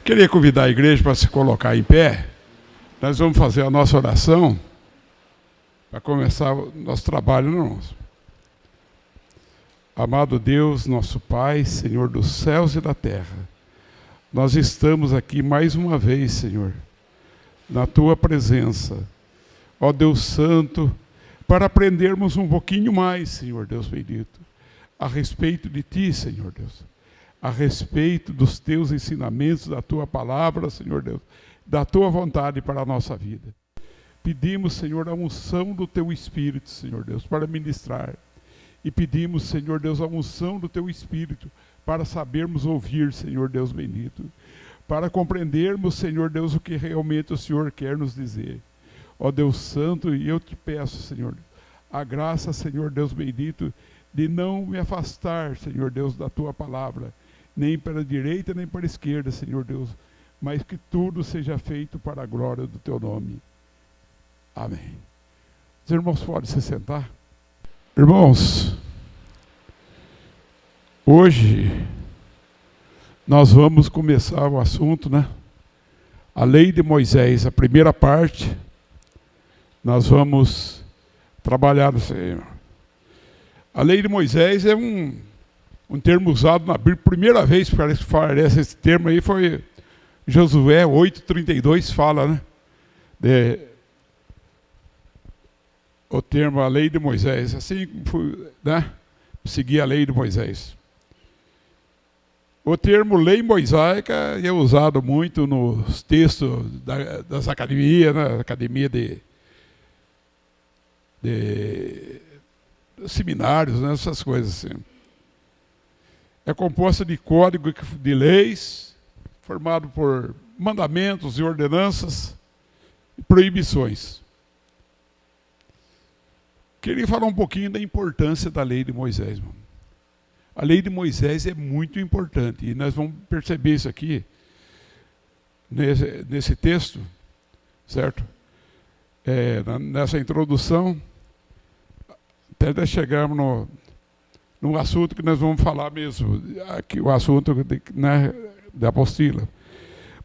Queria convidar a igreja para se colocar em pé. Nós vamos fazer a nossa oração para começar o nosso trabalho, irmãos. Amado Deus, nosso Pai, Senhor dos céus e da terra, nós estamos aqui mais uma vez, Senhor, na Tua presença, ó Deus Santo, para aprendermos um pouquinho mais, Senhor Deus bendito, a respeito de Ti, Senhor Deus, a respeito dos Teus ensinamentos, da Tua palavra, Senhor Deus, da Tua vontade para a nossa vida. Pedimos, Senhor, a unção do Teu Espírito, Senhor Deus, para ministrar. E pedimos, Senhor Deus, a unção do Teu Espírito para sabermos ouvir, Senhor Deus bendito, para compreendermos, Senhor Deus, o que realmente o Senhor quer nos dizer. Ó Deus Santo, e eu te peço, Senhor, a graça, Senhor Deus bendito, de não me afastar, Senhor Deus, da Tua palavra, nem para a direita, nem para a esquerda, Senhor Deus, mas que tudo seja feito para a glória do Teu nome. Amém. Os irmãos podem se sentar? Irmãos, hoje nós vamos começar o assunto, né? A lei de Moisés, a primeira parte, nós vamos trabalhar no Senhor. A lei de Moisés é um termo usado na Bíblia, primeira vez que aparece esse termo aí foi Josué 8:32, fala, né? O termo a lei de Moisés, assim, né? Seguir a lei de Moisés. O termo lei mosaica é usado muito nos textos das academias, né? Academia de seminários, né? Essas coisas assim. É composta de código de leis, formado por mandamentos e ordenanças e proibições. Queria falar um pouquinho da importância da lei de Moisés, irmão. A lei de Moisés é muito importante, e nós vamos perceber isso aqui, nesse texto, certo? Nessa introdução, até chegarmos no assunto que nós vamos falar mesmo, aqui, o assunto né, da apostila.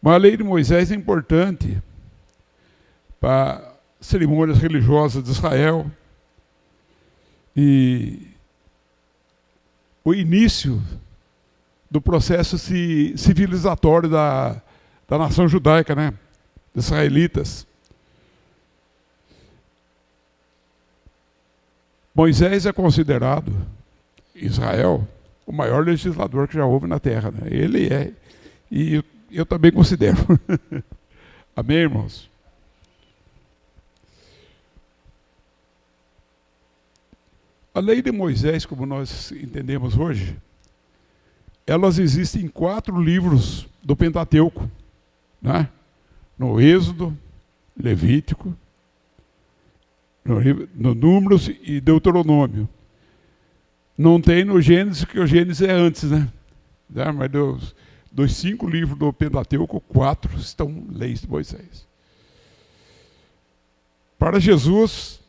Mas a lei de Moisés é importante para cerimônias religiosas de Israel, e o início do processo civilizatório da nação judaica, né? Dos israelitas. Moisés é considerado, em Israel, o maior legislador que já houve na terra, né? Ele é, e eu também considero. Amém, irmãos? A lei de Moisés, como nós entendemos hoje, elas existem em 4 livros do Pentateuco, né? No Êxodo, Levítico, no Números e Deuteronômio. Não tem no Gênesis, porque o Gênesis é antes, né? Mas dos 5 livros do Pentateuco, 4 estão leis de Moisés. Para Jesus,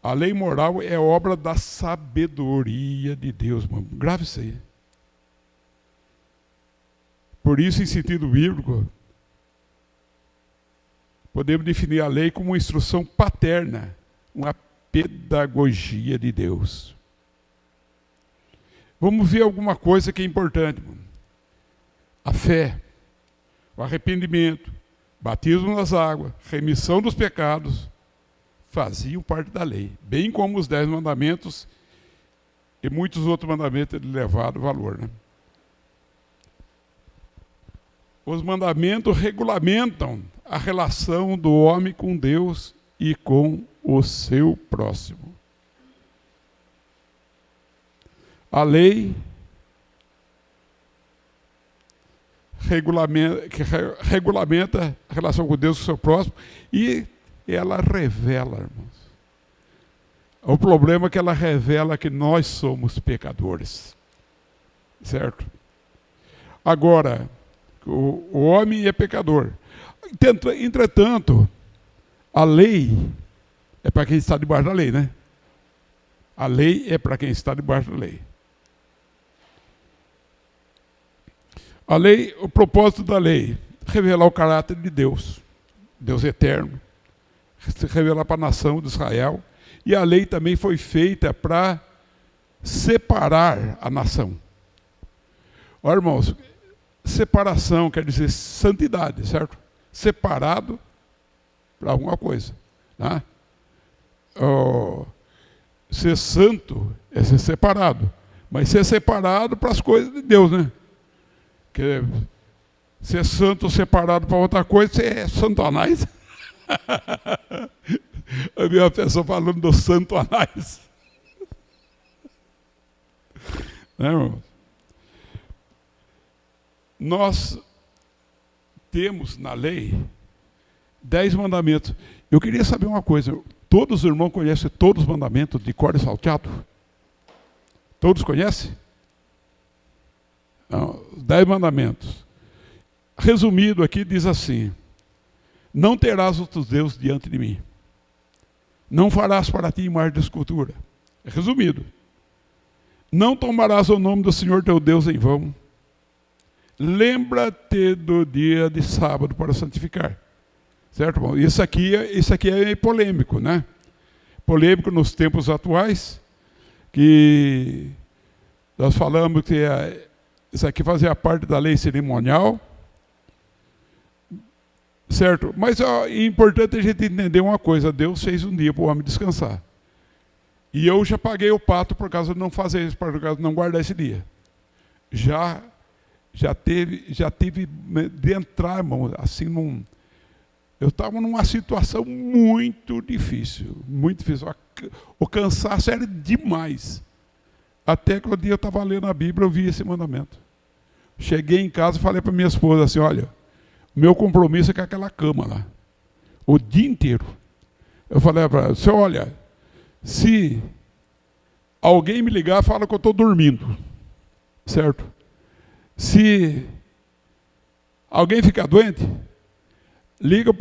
a lei moral é obra da sabedoria de Deus, mano. Grave isso aí. Por isso, em sentido bíblico, podemos definir a lei como uma instrução paterna, uma pedagogia de Deus. Vamos ver alguma coisa que é importante, mano. A fé, o arrependimento, batismo nas águas, remissão dos pecados, faziam parte da lei, bem como os 10 mandamentos e muitos outros mandamentos de elevado valor, né? Os mandamentos regulamentam a relação do homem com Deus e com o seu próximo. A lei regulamenta a relação com Deus e com o seu próximo e ela revela, irmãos. O problema é que ela revela que nós somos pecadores. Certo? Agora, o homem é pecador. Entretanto, a lei é para quem está debaixo da lei, né? A lei é para quem está debaixo da lei. A lei, o propósito da lei, revelar o caráter de Deus, Deus eterno, revelar para a nação de Israel. E a lei também foi feita para separar a nação. Olha, irmãos, separação quer dizer santidade, certo? Separado para alguma coisa. Né? Ser santo é ser separado, mas ser separado para as coisas de Deus, né? Porque ser santo separado para outra coisa, você é santo anais. Eu vi uma pessoa falando do santo anais. Né, irmão? Nós temos na lei 10 mandamentos. Eu queria saber uma coisa. Todos os irmãos conhecem todos os mandamentos de cor e salteado? Todos conhecem? Não, os 10 mandamentos. Resumido aqui diz assim: não terás outros deuses diante de mim. Não farás para ti imagem de escultura. É resumido. Não tomarás o nome do Senhor teu Deus em vão. Lembra-te do dia de sábado para santificar. Certo, irmão? Isso aqui é polêmico, né? Polêmico nos tempos atuais, que nós falamos que isso aqui fazia parte da lei cerimonial, certo? Mas é importante a gente entender uma coisa: Deus fez um dia para o homem descansar. E eu já paguei o pato por causa de não fazer isso, por causa de não guardar esse dia. Já teve de entrar, irmão, assim, eu estava numa situação muito difícil, muito difícil. O cansaço era demais. Até que um dia eu estava lendo a Bíblia, eu vi esse mandamento. Cheguei em casa e falei para minha esposa assim: olha, meu compromisso é com aquela cama lá, o dia inteiro. Eu falei para ela: você olha, se alguém me ligar, fala que eu estou dormindo, certo? Se alguém ficar doente, liga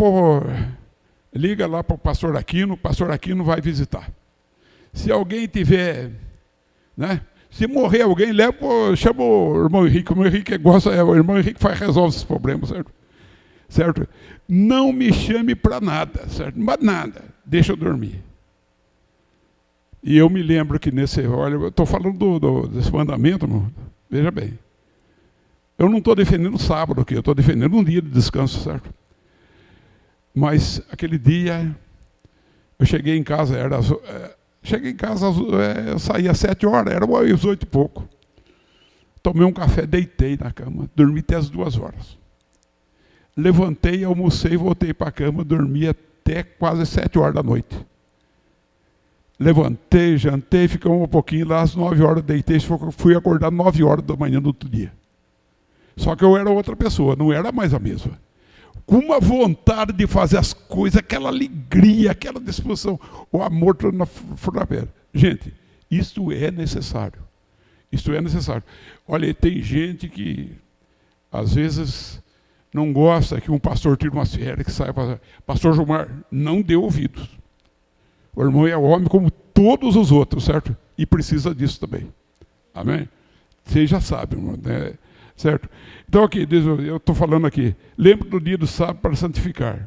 lá para o pastor Aquino vai visitar. Se alguém tiver, né? Se morrer alguém, chama o irmão Henrique. O irmão Henrique gosta, o irmão Henrique resolve esses problemas, certo? Certo? Não me chame para nada, certo? Mas nada, deixa eu dormir. E eu me lembro que olha, eu estou falando desse mandamento, irmão, veja bem. Eu não estou defendendo o sábado aqui, eu estou defendendo um dia de descanso, certo? Mas aquele dia, eu cheguei em casa, eu saí às 7 horas, era às 8 e pouco. Tomei um café, deitei na cama, dormi até às 2 horas. Levantei, almocei, voltei para a cama, dormi até quase 7 horas da noite. Levantei, jantei, ficamos um pouquinho lá, às 9 horas deitei, fui acordar 9 horas da manhã do outro dia. Só que eu era outra pessoa, não era mais a mesma. Com uma vontade de fazer as coisas, aquela alegria, aquela disposição, o amor todo na flor da pele. Gente, isso é necessário. Isso é necessário. Olha, tem gente que, às vezes, não gosta que um pastor tire umas férias, que saia para... Pastor Gilmar, não dê ouvidos. O irmão é homem como todos os outros, certo? E precisa disso também. Amém? Você já sabe, irmão, né? Certo? Então aqui, eu estou falando aqui, lembra do dia do sábado para santificar.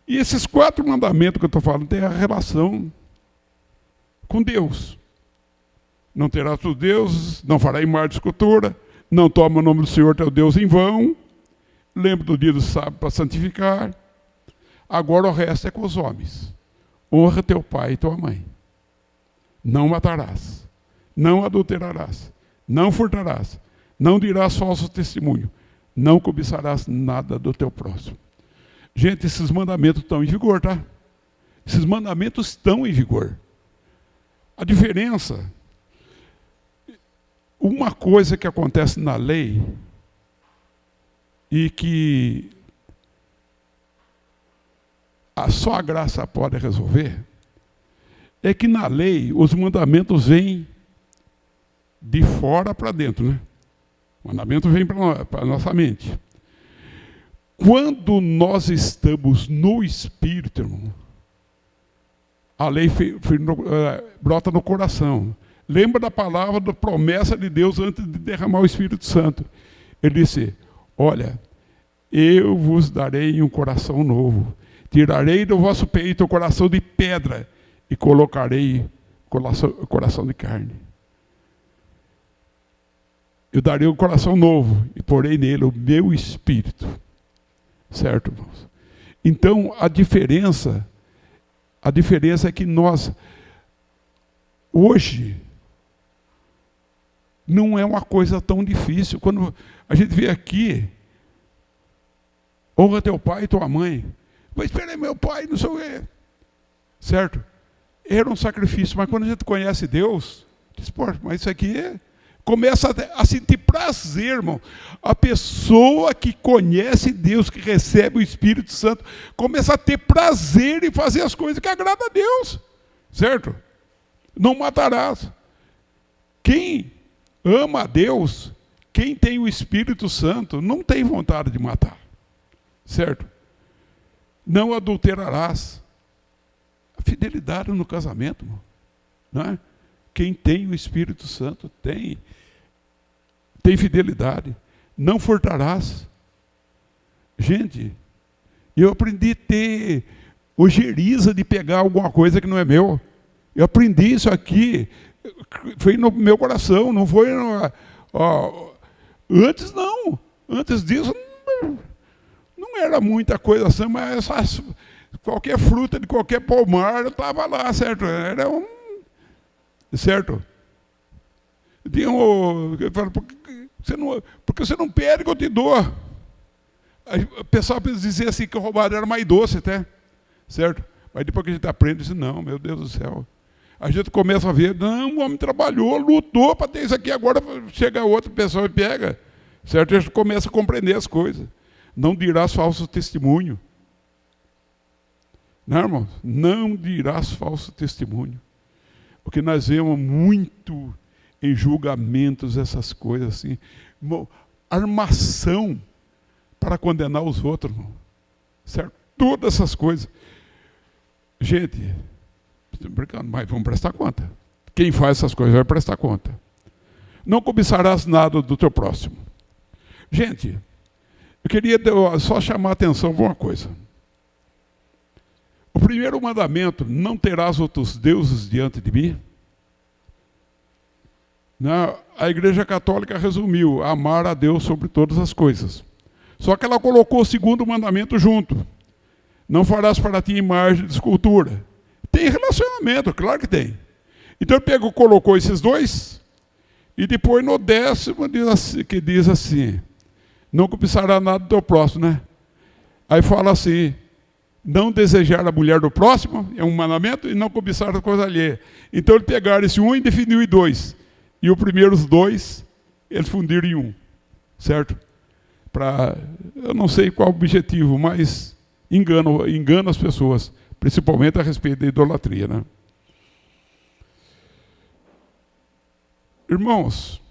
E esses 4 mandamentos que eu estou falando têm a relação com Deus. Não terás outros deuses, não fará imagem de escultura, não toma o nome do Senhor teu Deus em vão, lembra do dia do sábado para santificar. Agora o resto é com os homens. Honra teu pai e tua mãe. Não matarás, não adulterarás, não furtarás, não dirás falso testemunho, não cobiçarás nada do teu próximo. Gente, esses mandamentos estão em vigor, tá? Esses mandamentos estão em vigor. A diferença, uma coisa que acontece na lei e que só a graça pode resolver, é que na lei os mandamentos vêm de fora para dentro, né? O mandamento vem para a nossa mente. Quando nós estamos no Espírito, irmão, a lei brota no coração. Lembra da palavra, da promessa de Deus antes de derramar o Espírito Santo. Ele disse, olha, eu vos darei um coração novo, tirarei do vosso peito o coração de pedra e colocarei coração de carne. Eu darei um coração novo e porei nele o meu espírito. Certo, irmãos? Então, a diferença é que nós, hoje, não é uma coisa tão difícil. Quando a gente vê aqui, honra teu pai e tua mãe. Mas espera aí, meu pai, não sei o quê. Certo? Era um sacrifício, mas quando a gente conhece Deus, diz, pô, mas isso aqui começa a sentir prazer, irmão. A pessoa que conhece Deus, que recebe o Espírito Santo, começa a ter prazer em fazer as coisas que agradam a Deus. Certo? Não matarás. Quem ama a Deus, quem tem o Espírito Santo, não tem vontade de matar. Certo? Não adulterarás. A fidelidade no casamento, irmão. Não é? Quem tem o Espírito Santo tem fidelidade. Não furtarás. Gente, eu aprendi a ter ojeriza de pegar alguma coisa que não é meu. Eu aprendi isso aqui, foi no meu coração, não foi antes não. Antes disso não era muita coisa assim, mas qualquer fruta de qualquer pomar estava lá, certo? Era certo? Eu falo, porque você não pede que eu te dou. O pessoal dizia assim que o roubado era mais doce até, certo? Mas depois que a gente aprende, diz, não, meu Deus do céu. A gente começa a ver, não, o homem trabalhou, lutou para ter isso aqui, agora chega outra pessoa e pega. Certo? A gente começa a compreender as coisas. Não dirás falso testemunho. Não, irmão? Não dirás falso testemunho. Porque nós vemos muito em julgamentos essas coisas assim. Armação para condenar os outros, irmão. Certo? Todas essas coisas. Gente, brincando, mas vamos prestar conta. Quem faz essas coisas vai prestar conta. Não cobiçarás nada do teu próximo. Gente, eu queria só chamar a atenção para uma coisa. O primeiro mandamento, não terás outros deuses diante de mim. A Igreja Católica resumiu, amar a Deus sobre todas as coisas. Só que ela colocou o segundo mandamento junto. Não farás para ti imagem de escultura. Tem relacionamento, claro que tem. Então ele colocou esses dois, e depois no 10º diz assim, não cobiçará nada do teu próximo, né? Aí fala assim, não desejar a mulher do próximo, é um mandamento, e não cobiçar a coisa alheia. Então ele pegaram esse um e definiu em dois. E os primeiros dois, eles fundiram em um. Certo? Eu não sei qual o objetivo, mas engana as pessoas, principalmente a respeito da idolatria, né? Irmãos,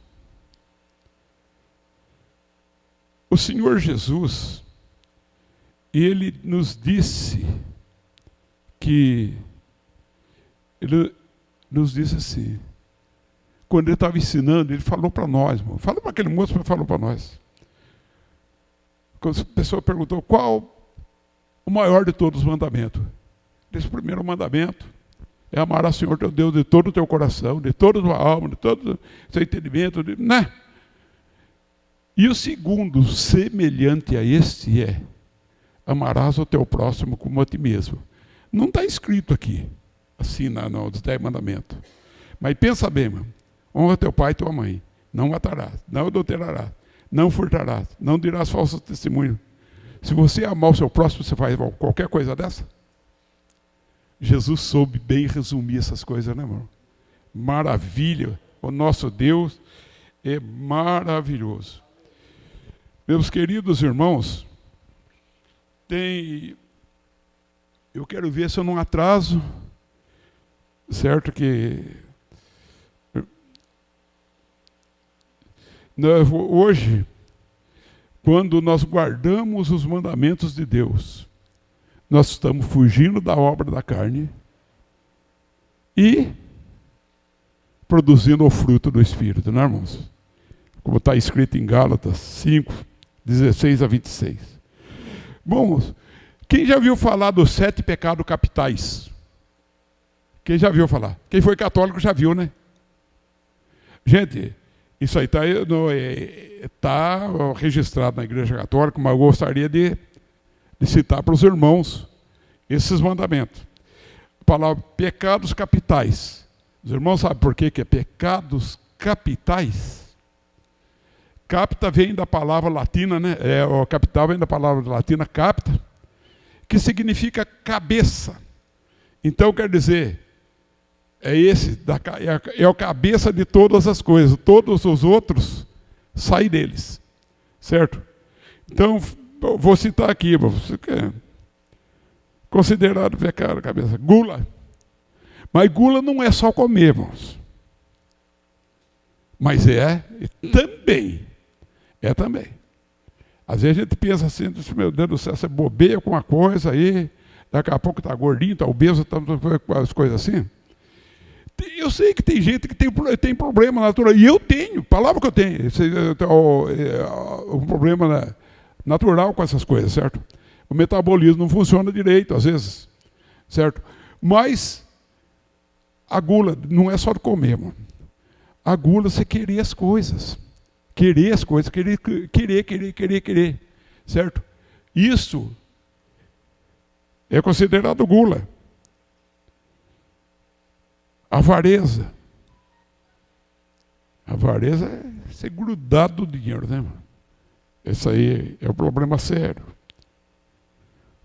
o Senhor Jesus, Ele nos disse assim, quando Ele estava ensinando, Ele falou para nós, irmão, falou para aquele moço, mas falou para nós. Quando a pessoa perguntou, qual o maior de todos os mandamentos? Esse primeiro mandamento é amar ao Senhor teu Deus de todo o teu coração, de toda a tua alma, de todo o seu entendimento, né? E o segundo, semelhante a este, é amarás o teu próximo como a ti mesmo. Não está escrito aqui, assim, nos 10 mandamentos. Mas pensa bem, mano. Honra teu pai e tua mãe. Não matarás, não adulterarás, não furtarás, não dirás falso testemunho. Se você amar o seu próximo, você faz qualquer coisa dessa? Jesus soube bem resumir essas coisas, né, irmão? Maravilha. O nosso Deus é maravilhoso. Meus queridos irmãos, eu quero ver se eu não atraso, certo que hoje, quando nós guardamos os mandamentos de Deus, nós estamos fugindo da obra da carne e produzindo o fruto do Espírito, não é, irmãos? como está escrito em Gálatas 5, 16 a 26. Bom, quem já viu falar dos 7 pecados capitais? Quem já viu falar? Quem foi católico já viu, né? Gente, isso aí está registrado na Igreja Católica, mas eu gostaria de citar para os irmãos esses mandamentos. A palavra pecados capitais. Os irmãos sabem por que é pecados capitais? Capta vem da palavra latina, né? O capital vem da palavra latina capta, que significa cabeça. Então quer dizer, é a cabeça de todas as coisas. Todos os outros saem deles, certo? Então vou citar aqui, você quer considerado pecado cabeça, gula. Mas gula não é só comer, irmãos. Mas também. É também. Às vezes a gente pensa assim, meu Deus do céu, você bobeia com uma coisa aí, daqui a pouco está gordinho, está obeso, tá, as coisas assim. Eu sei que tem gente que tem problema natural, e eu tenho, palavra que eu tenho, um problema natural com essas coisas, certo? O metabolismo não funciona direito, às vezes, certo? Mas a gula não é só de comer, mano. A gula é você querer as coisas. Querer as coisas, querer, certo? Isso é considerado gula. Avareza. Avareza é ser grudado do dinheiro, né, mano? Esse aí é um problema sério.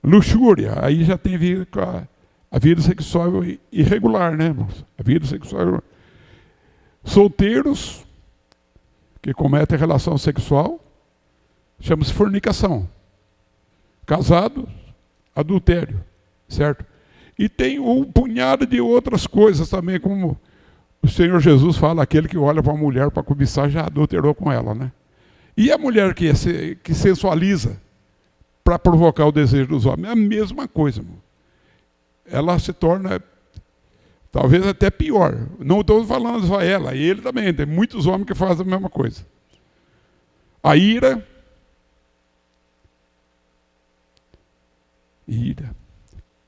Luxúria, aí já tem a ver com a vida sexual irregular, né, irmãos? A vida sexual irregular. Solteiros que cometem relação sexual, chama-se fornicação. Casados, adultério, certo? E tem um punhado de outras coisas também, como o Senhor Jesus fala, aquele que olha para a mulher para cobiçar já adulterou com ela, né? E a mulher que sensualiza para provocar o desejo dos homens, é a mesma coisa, irmão. Ela se torna talvez até pior. Não estou falando só ela, ele também. Tem muitos homens que fazem a mesma coisa. A ira,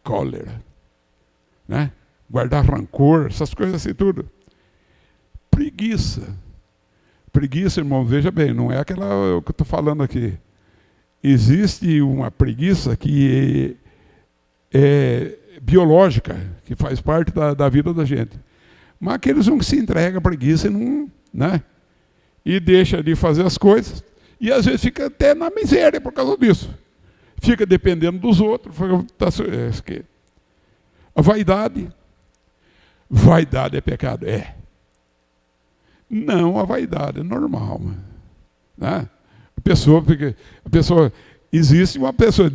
cólera, né? Guardar rancor, essas coisas assim tudo. Preguiça. Preguiça, irmão, veja bem, não é aquela que eu estou falando aqui. Existe uma preguiça que é biológica, que faz parte da vida da gente. Mas aqueles que se entregam à preguiça e não, né? E deixa de fazer as coisas, e às vezes fica até na miséria por causa disso. Fica dependendo dos outros. A vaidade. Vaidade é pecado? É. Não, a vaidade é normal. Né? A pessoa existe uma pessoa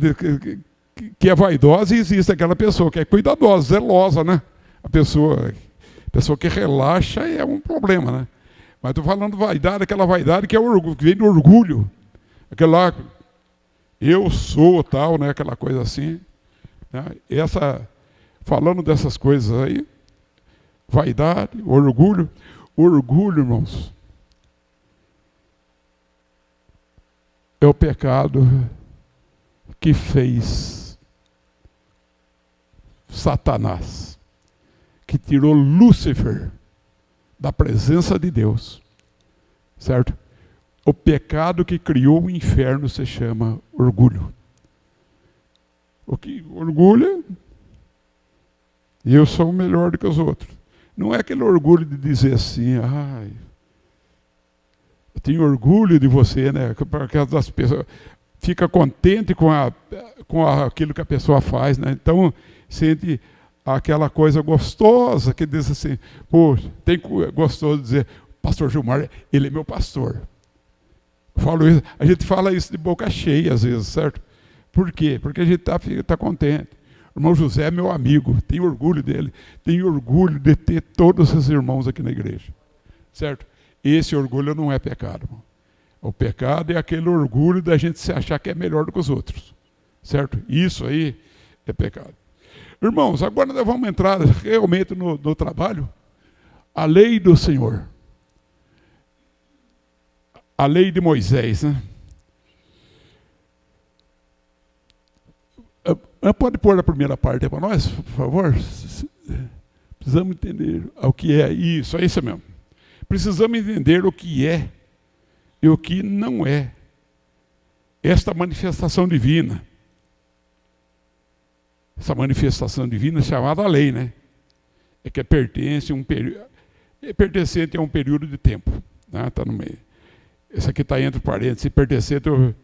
que é vaidosa, e existe aquela pessoa que é cuidadosa, zelosa, né? A pessoa que relaxa é um problema, né? Mas estou falando vaidade, aquela vaidade que é orgulho, que vem do orgulho. Aquela lá, eu sou tal, né? Aquela coisa assim. Né? Falando dessas coisas aí, vaidade, orgulho. Orgulho, irmãos, é o pecado que fez Satanás, que tirou Lúcifer da presença de Deus, certo? O pecado que criou o inferno se chama orgulho. O que orgulha, eu sou melhor do que os outros. Não é aquele orgulho de dizer assim, eu tenho orgulho de você, né? Porque as pessoas fica contente com aquilo que a pessoa faz, né? Então sente aquela coisa gostosa que diz assim, poxa, gostoso de dizer, pastor Gilmar, ele é meu pastor. Eu falo isso, a gente fala isso de boca cheia às vezes, certo? Por quê? Porque a gente tá contente. O irmão José é meu amigo, tenho orgulho dele, tenho orgulho de ter todos esses irmãos aqui na igreja, certo? Esse orgulho não é pecado, irmão. O pecado é aquele orgulho da gente se achar que é melhor do que os outros, certo? Isso aí é pecado. Irmãos, agora nós vamos entrar realmente no trabalho. A lei do Senhor. a lei de Moisés, né? Pode pôr a primeira parte para nós, por favor? Precisamos entender o que é isso, é isso mesmo. Precisamos entender o que é e o que não é esta manifestação divina. Essa manifestação divina é chamada lei, né? É que pertence pertencente a um período de tempo, né? Está no meio. Esse aqui está entre parênteses, pertencente a um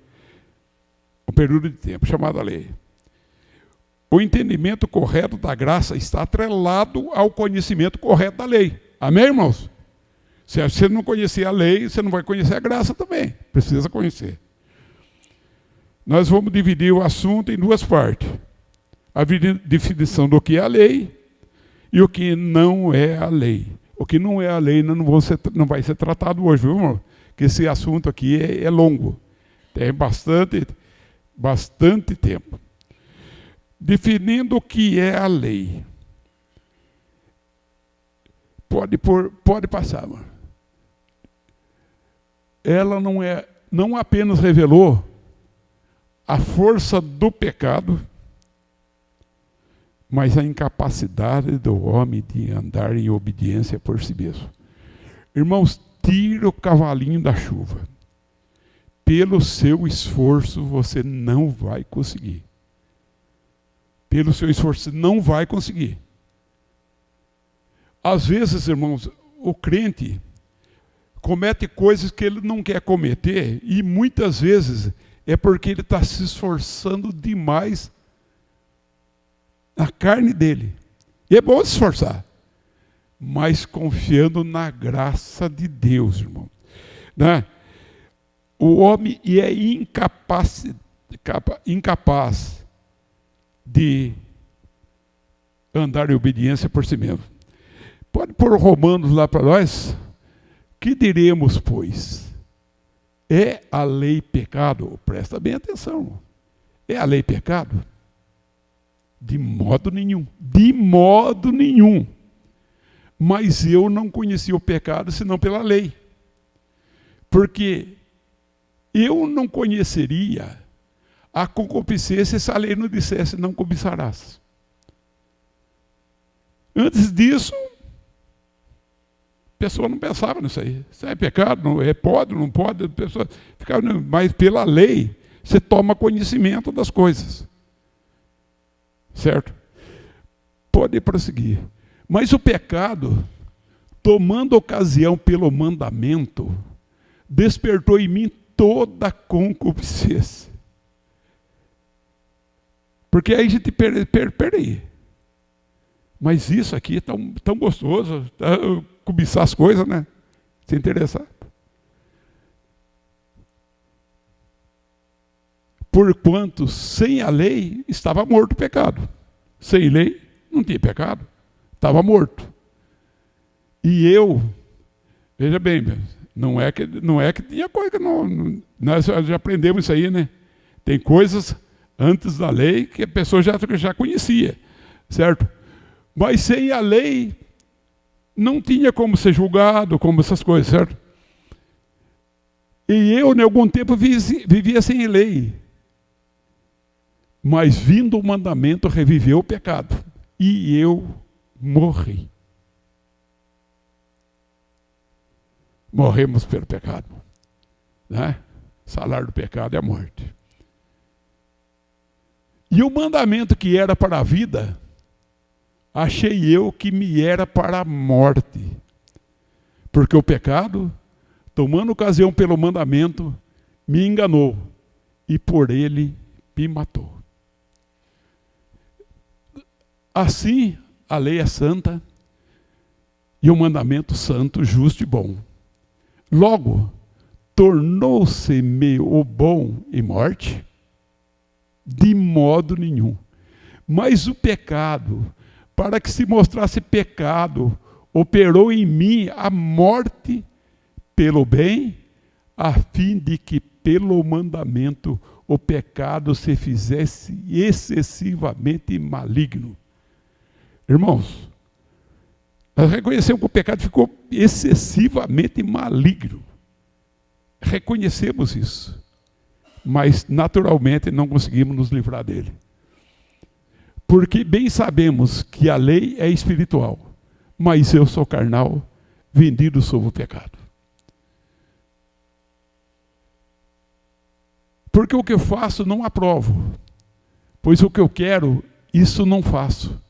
período de tempo, chamada lei. O entendimento correto da graça está atrelado ao conhecimento correto da lei. Amém, irmãos? Se você não conhecer a lei, você não vai conhecer a graça também. Precisa conhecer. Nós vamos dividir o assunto em duas partes. A definição do que é a lei e o que não é a lei. O que não é a lei não vai ser tratado hoje, viu, irmão? Porque esse assunto aqui é longo. Tem bastante tempo. Definindo o que é a lei. Pode passar, mano. Ela não apenas revelou a força do pecado, mas a incapacidade do homem de andar em obediência por si mesmo. Irmãos, tira o cavalinho da chuva. Pelo seu esforço você não vai conseguir. Pelo seu esforço você não vai conseguir. Às vezes, irmãos, o crente comete coisas que ele não quer cometer e muitas vezes é porque ele está se esforçando demais na carne dele. E é bom se esforçar, mas confiando na graça de Deus, irmão. Né? O homem é incapaz de andar em obediência por si mesmo. Pode pôr Romanos lá para nós? Que diremos, pois? É a lei pecado? Presta bem atenção, irmão. É a lei pecado? De modo nenhum. De modo nenhum. Mas eu não conheci o pecado senão pela lei. Porque eu não conheceria a concupiscência se a lei não dissesse não cobiçarás. Antes disso, a pessoa não pensava nisso aí. Isso é pecado, não pode, não pode. A pessoa ficava, mas pela lei, você toma conhecimento das coisas. Certo? Pode prosseguir. Mas o pecado, tomando ocasião pelo mandamento, despertou em mim toda a concupiscência. Porque aí a gente peraí. Mas isso aqui é tão gostoso, cobiçar as coisas, né? Se interessar. Porquanto sem a lei estava morto o pecado. Sem lei não tinha pecado. Estava morto. E eu, veja bem, não é que tinha coisa que não. Nós já aprendemos isso aí, né? Tem coisas antes da lei que a pessoa já conhecia, certo? Mas sem a lei não tinha como ser julgado, como essas coisas, certo? E eu, em algum tempo, vivia sem lei. Mas vindo o mandamento, reviveu o pecado. E eu morri. Morremos pelo pecado. Né? O salário do pecado é a morte. E o mandamento que era para a vida, achei eu que me era para a morte. Porque o pecado, tomando ocasião pelo mandamento, me enganou. E por ele me matou. Assim, a lei é santa e o mandamento santo, justo e bom. Logo, tornou-se-me o bom em morte? De modo nenhum. Mas o pecado, para que se mostrasse pecado, operou em mim a morte pelo bem, a fim de que pelo mandamento o pecado se fizesse excessivamente maligno. Irmãos, nós reconhecemos que o pecado ficou excessivamente maligno. reconhecemos isso, mas naturalmente não conseguimos nos livrar dele. Porque bem sabemos que a lei é espiritual, mas eu sou carnal, vendido sob o pecado. Porque o que eu faço não aprovo, pois o que eu quero, isso não faço.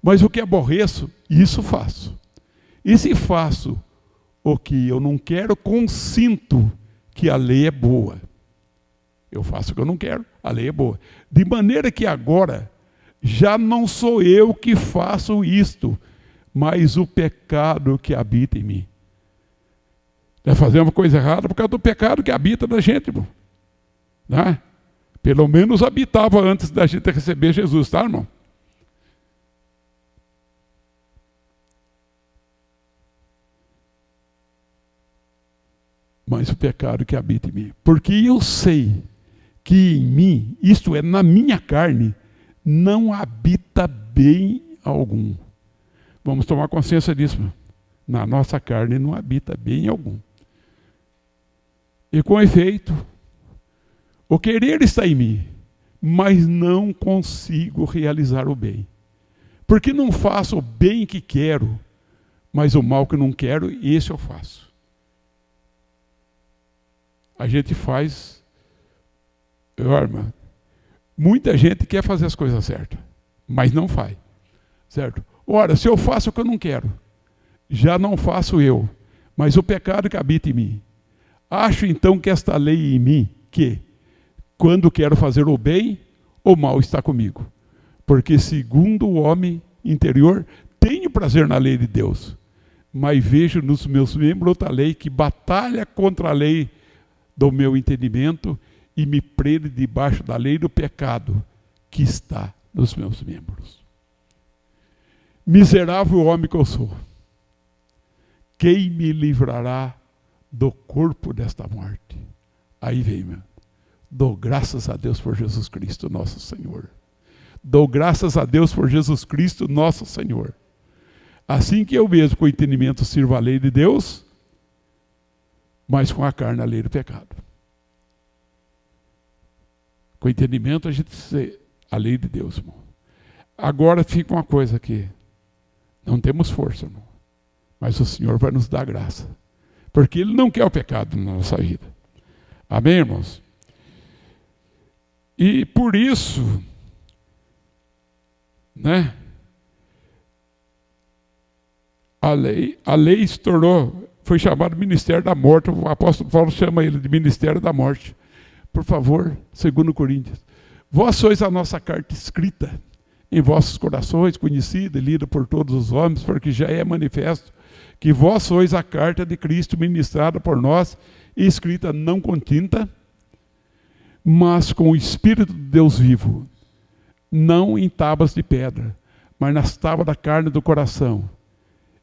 Mas o que aborreço, isso faço. E se faço o que eu não quero, consinto que a lei é boa. Eu faço o que eu não quero, a lei é boa. De maneira que agora, já não sou eu que faço isto, mas o pecado que habita em mim. Nós fazemos coisa errada por causa do pecado que habita na gente, irmão. Né? Pelo menos habitava antes da gente receber Jesus, tá, irmão? Mas o pecado que habita em mim. Porque eu sei que em mim, isto é, na minha carne, não habita bem algum. Vamos tomar consciência disso, irmão. Na nossa carne não habita bem algum. E com efeito, o querer está em mim, mas não consigo realizar o bem. Porque não faço o bem que quero, mas o mal que não quero, esse eu faço. A gente faz, irmã, muita gente quer fazer as coisas certas, mas não faz, certo? Ora, se eu faço o que eu não quero, já não faço eu, mas o pecado que habita em mim. Acho então que esta lei em mim, que quando quero fazer o bem, o mal está comigo. Porque segundo o homem interior, tenho prazer na lei de Deus, mas vejo nos meus membros outra lei que batalha contra a lei do meu entendimento e me prende debaixo da lei do pecado que está nos meus membros. Miserável homem que eu sou, quem me livrará do corpo desta morte? Aí vem, meu. Dou graças a Deus por Jesus Cristo, nosso Senhor. Dou graças a Deus por Jesus Cristo, nosso Senhor. Assim que eu mesmo, com o entendimento, sirvo a lei de Deus, mas com a carne a lei do pecado. Com o entendimento, a gente sê a lei de Deus, irmão. Agora fica uma coisa aqui. Não temos força, irmão. Mas o Senhor vai nos dar graça. Porque Ele não quer o pecado na nossa vida. Amém, irmãos? E por isso, né? A lei se tornou, foi chamado Ministério da Morte. O apóstolo Paulo chama ele de Ministério da Morte. Por favor, 2 Coríntios. Vós sois a nossa carta escrita em vossos corações, conhecida e lida por todos os homens, porque já é manifesto que vós sois a carta de Cristo ministrada por nós e escrita não com tinta, mas com o Espírito de Deus vivo, não em tábuas de pedra, mas nas tábuas da carne do coração.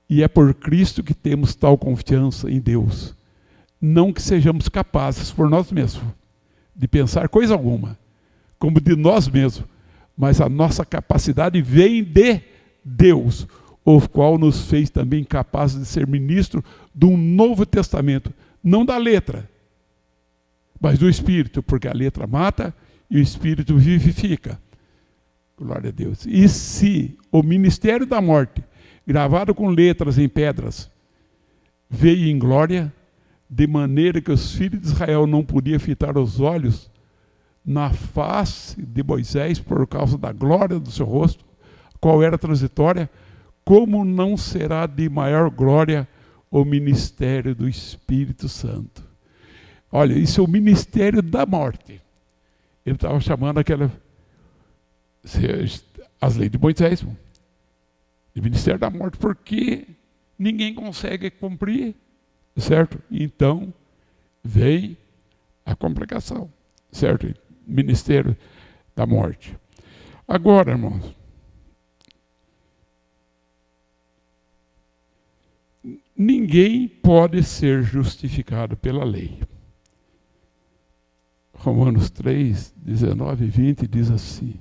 E é por Cristo que temos tal confiança em Deus. Não que sejamos capazes por nós mesmos de pensar coisa alguma, como de nós mesmos, mas a nossa capacidade vem de Deus, o qual nos fez também capazes de ser ministro de um novo testamento, não da letra, mas do Espírito, porque a letra mata e o Espírito vivifica. Glória a Deus. E se o ministério da morte, gravado com letras em pedras, veio em glória, de maneira que os filhos de Israel não podiam fitar os olhos na face de Moisés por causa da glória do seu rosto, qual era transitória, como não será de maior glória o ministério do Espírito Santo? Olha, isso é o ministério da morte. Ele estava chamando as leis de Moisés, de ministério da morte, porque ninguém consegue cumprir, certo? Então, vem a complicação, certo? Ministério da morte. Agora, irmãos, ninguém pode ser justificado pela lei. Romanos 3, 19 e 20 diz assim: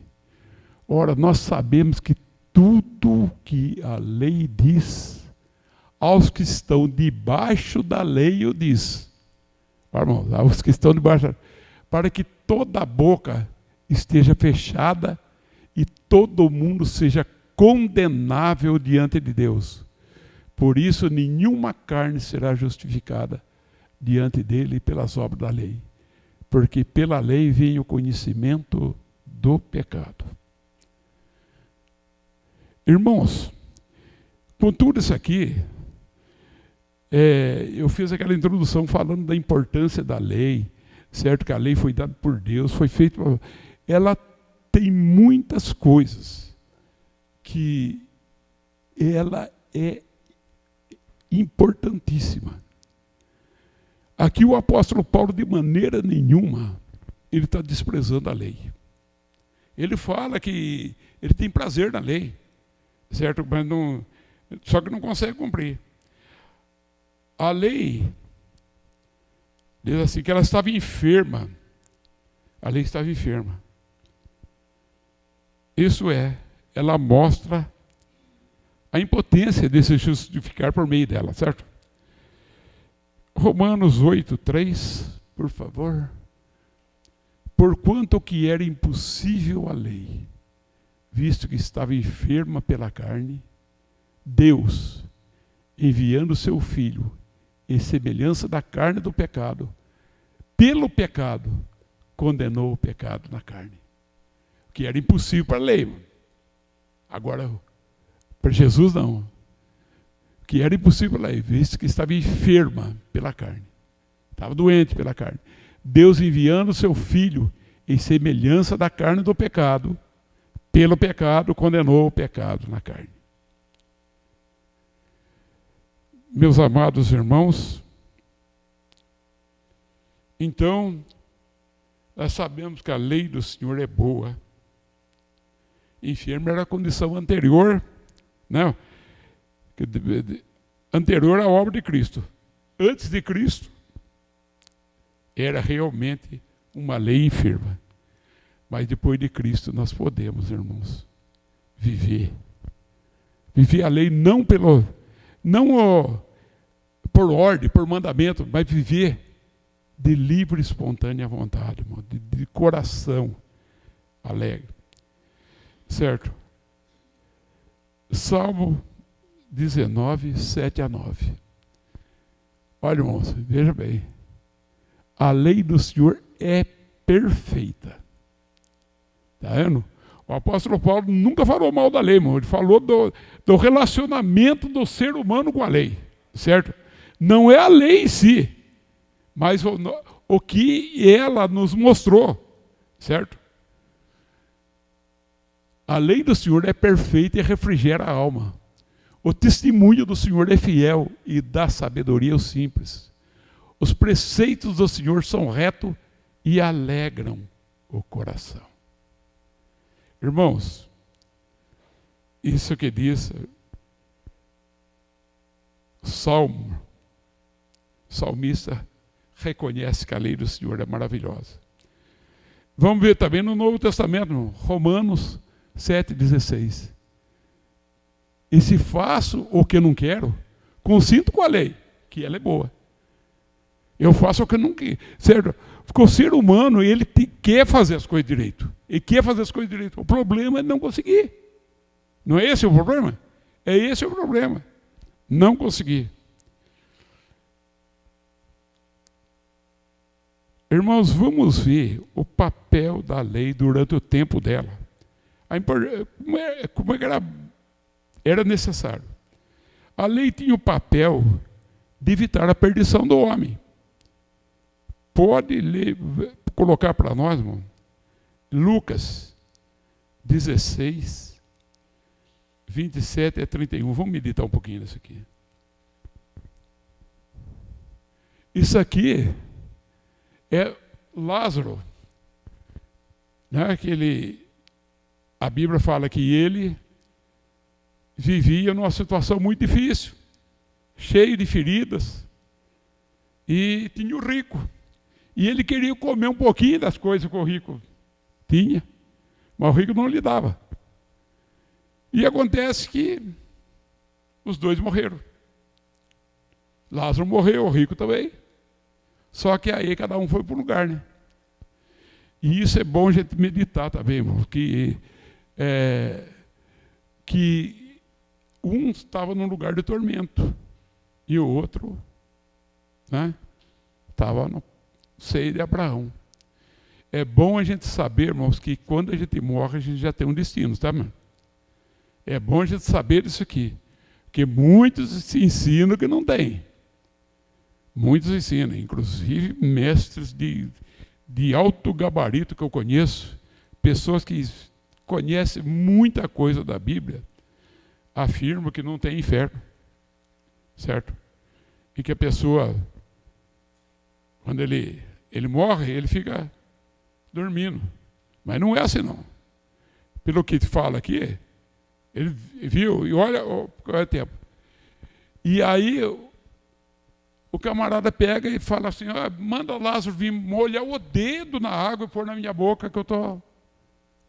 ora, nós sabemos que tudo que a lei diz, aos que estão debaixo da lei o diz. irmão, os que estão debaixo, para que toda a boca esteja fechada e todo mundo seja condenável diante de Deus. Por isso, nenhuma carne será justificada diante dele pelas obras da lei, porque pela lei vem o conhecimento do pecado. Irmãos, com tudo isso aqui, eu fiz aquela introdução falando da importância da lei, certo? Que a lei foi dada por Deus, foi feita. Ela tem muitas coisas que ela é importantíssima. Aqui o apóstolo Paulo, de maneira nenhuma, ele está desprezando a lei. Ele fala que ele tem prazer na lei, certo? Mas não, só que não consegue cumprir. A lei diz assim que ela estava enferma. A lei estava enferma. Isso é, ela mostra a impotência de se justificar por meio dela, certo? Romanos 8:3, por favor. Porquanto que era impossível a lei, visto que estava enferma pela carne, Deus, enviando o seu Filho, em semelhança da carne do pecado, pelo pecado, condenou o pecado na carne. Que era impossível para a lei. Agora, para Jesus não. Que era impossível para a lei, visto que estava enferma pela carne. Estava doente pela carne. Deus enviando o seu Filho em semelhança da carne do pecado, pelo pecado, condenou o pecado na carne. Meus amados irmãos, então, nós sabemos que a lei do Senhor é boa. Enfermo era a condição anterior, né? Anterior à obra de Cristo. Antes de Cristo, era realmente uma lei enferma. Mas depois de Cristo nós podemos, irmãos, viver. Viver a lei não por ordem, por mandamento, mas viver de livre e espontânea vontade, irmão, de coração alegre. Certo? Salmo 19, 7-9. Olha, irmãos, veja bem. A lei do Senhor é perfeita. Está vendo? O apóstolo Paulo nunca falou mal da lei, irmão. Ele falou do relacionamento do ser humano com a lei. Certo? Não é a lei em si, mas o que ela nos mostrou. Certo? A lei do Senhor é perfeita e refrigera a alma. O testemunho do Senhor é fiel e dá sabedoria aos simples. Os preceitos do Senhor são retos e alegram o coração. Irmãos, isso que diz o salmista reconhece que a lei do Senhor é maravilhosa. Vamos ver também no Novo Testamento, Romanos 7,16. E se faço o que não quero, consinto com a lei, que ela é boa. Eu faço o que eu não quero, certo? Porque o ser humano, ele quer fazer as coisas direito. Ele quer fazer as coisas direito. O problema é não conseguir. Não é esse o problema? É esse o problema. Não conseguir. Irmãos, vamos ver o papel da lei durante o tempo dela. Como é que era necessário. A lei tinha o papel de evitar a perdição do homem. Pode colocar para nós, irmão, Lucas 16, 27-31. Vamos meditar um pouquinho nisso aqui. Isso aqui é Lázaro, né? A Bíblia fala que ele vivia numa situação muito difícil, cheio de feridas, e tinha o rico. E ele queria comer um pouquinho das coisas que o rico tinha, mas o rico não lhe dava. E acontece que os dois morreram. Lázaro morreu, o rico também. Só que aí cada um foi para um lugar, né? E isso é bom a gente meditar também, irmão, que um estava num lugar de tormento e o outro, né, estava no seio de Abraão. É bom a gente saber, irmãos, que quando a gente morre, a gente já tem um destino, tá, mano? É bom a gente saber isso aqui. Porque muitos se ensinam que não tem. Muitos ensinam, inclusive mestres de alto gabarito que eu conheço, pessoas que conhecem muita coisa da Bíblia, afirmam que não tem inferno, certo? E que a pessoa, quando ele morre, ele fica dormindo. Mas não é assim, não. Pelo que fala aqui, ele viu, e olha qual é o tempo. E aí o camarada pega e fala assim, manda Lázaro vir molhar o dedo na água e pôr na minha boca que eu estou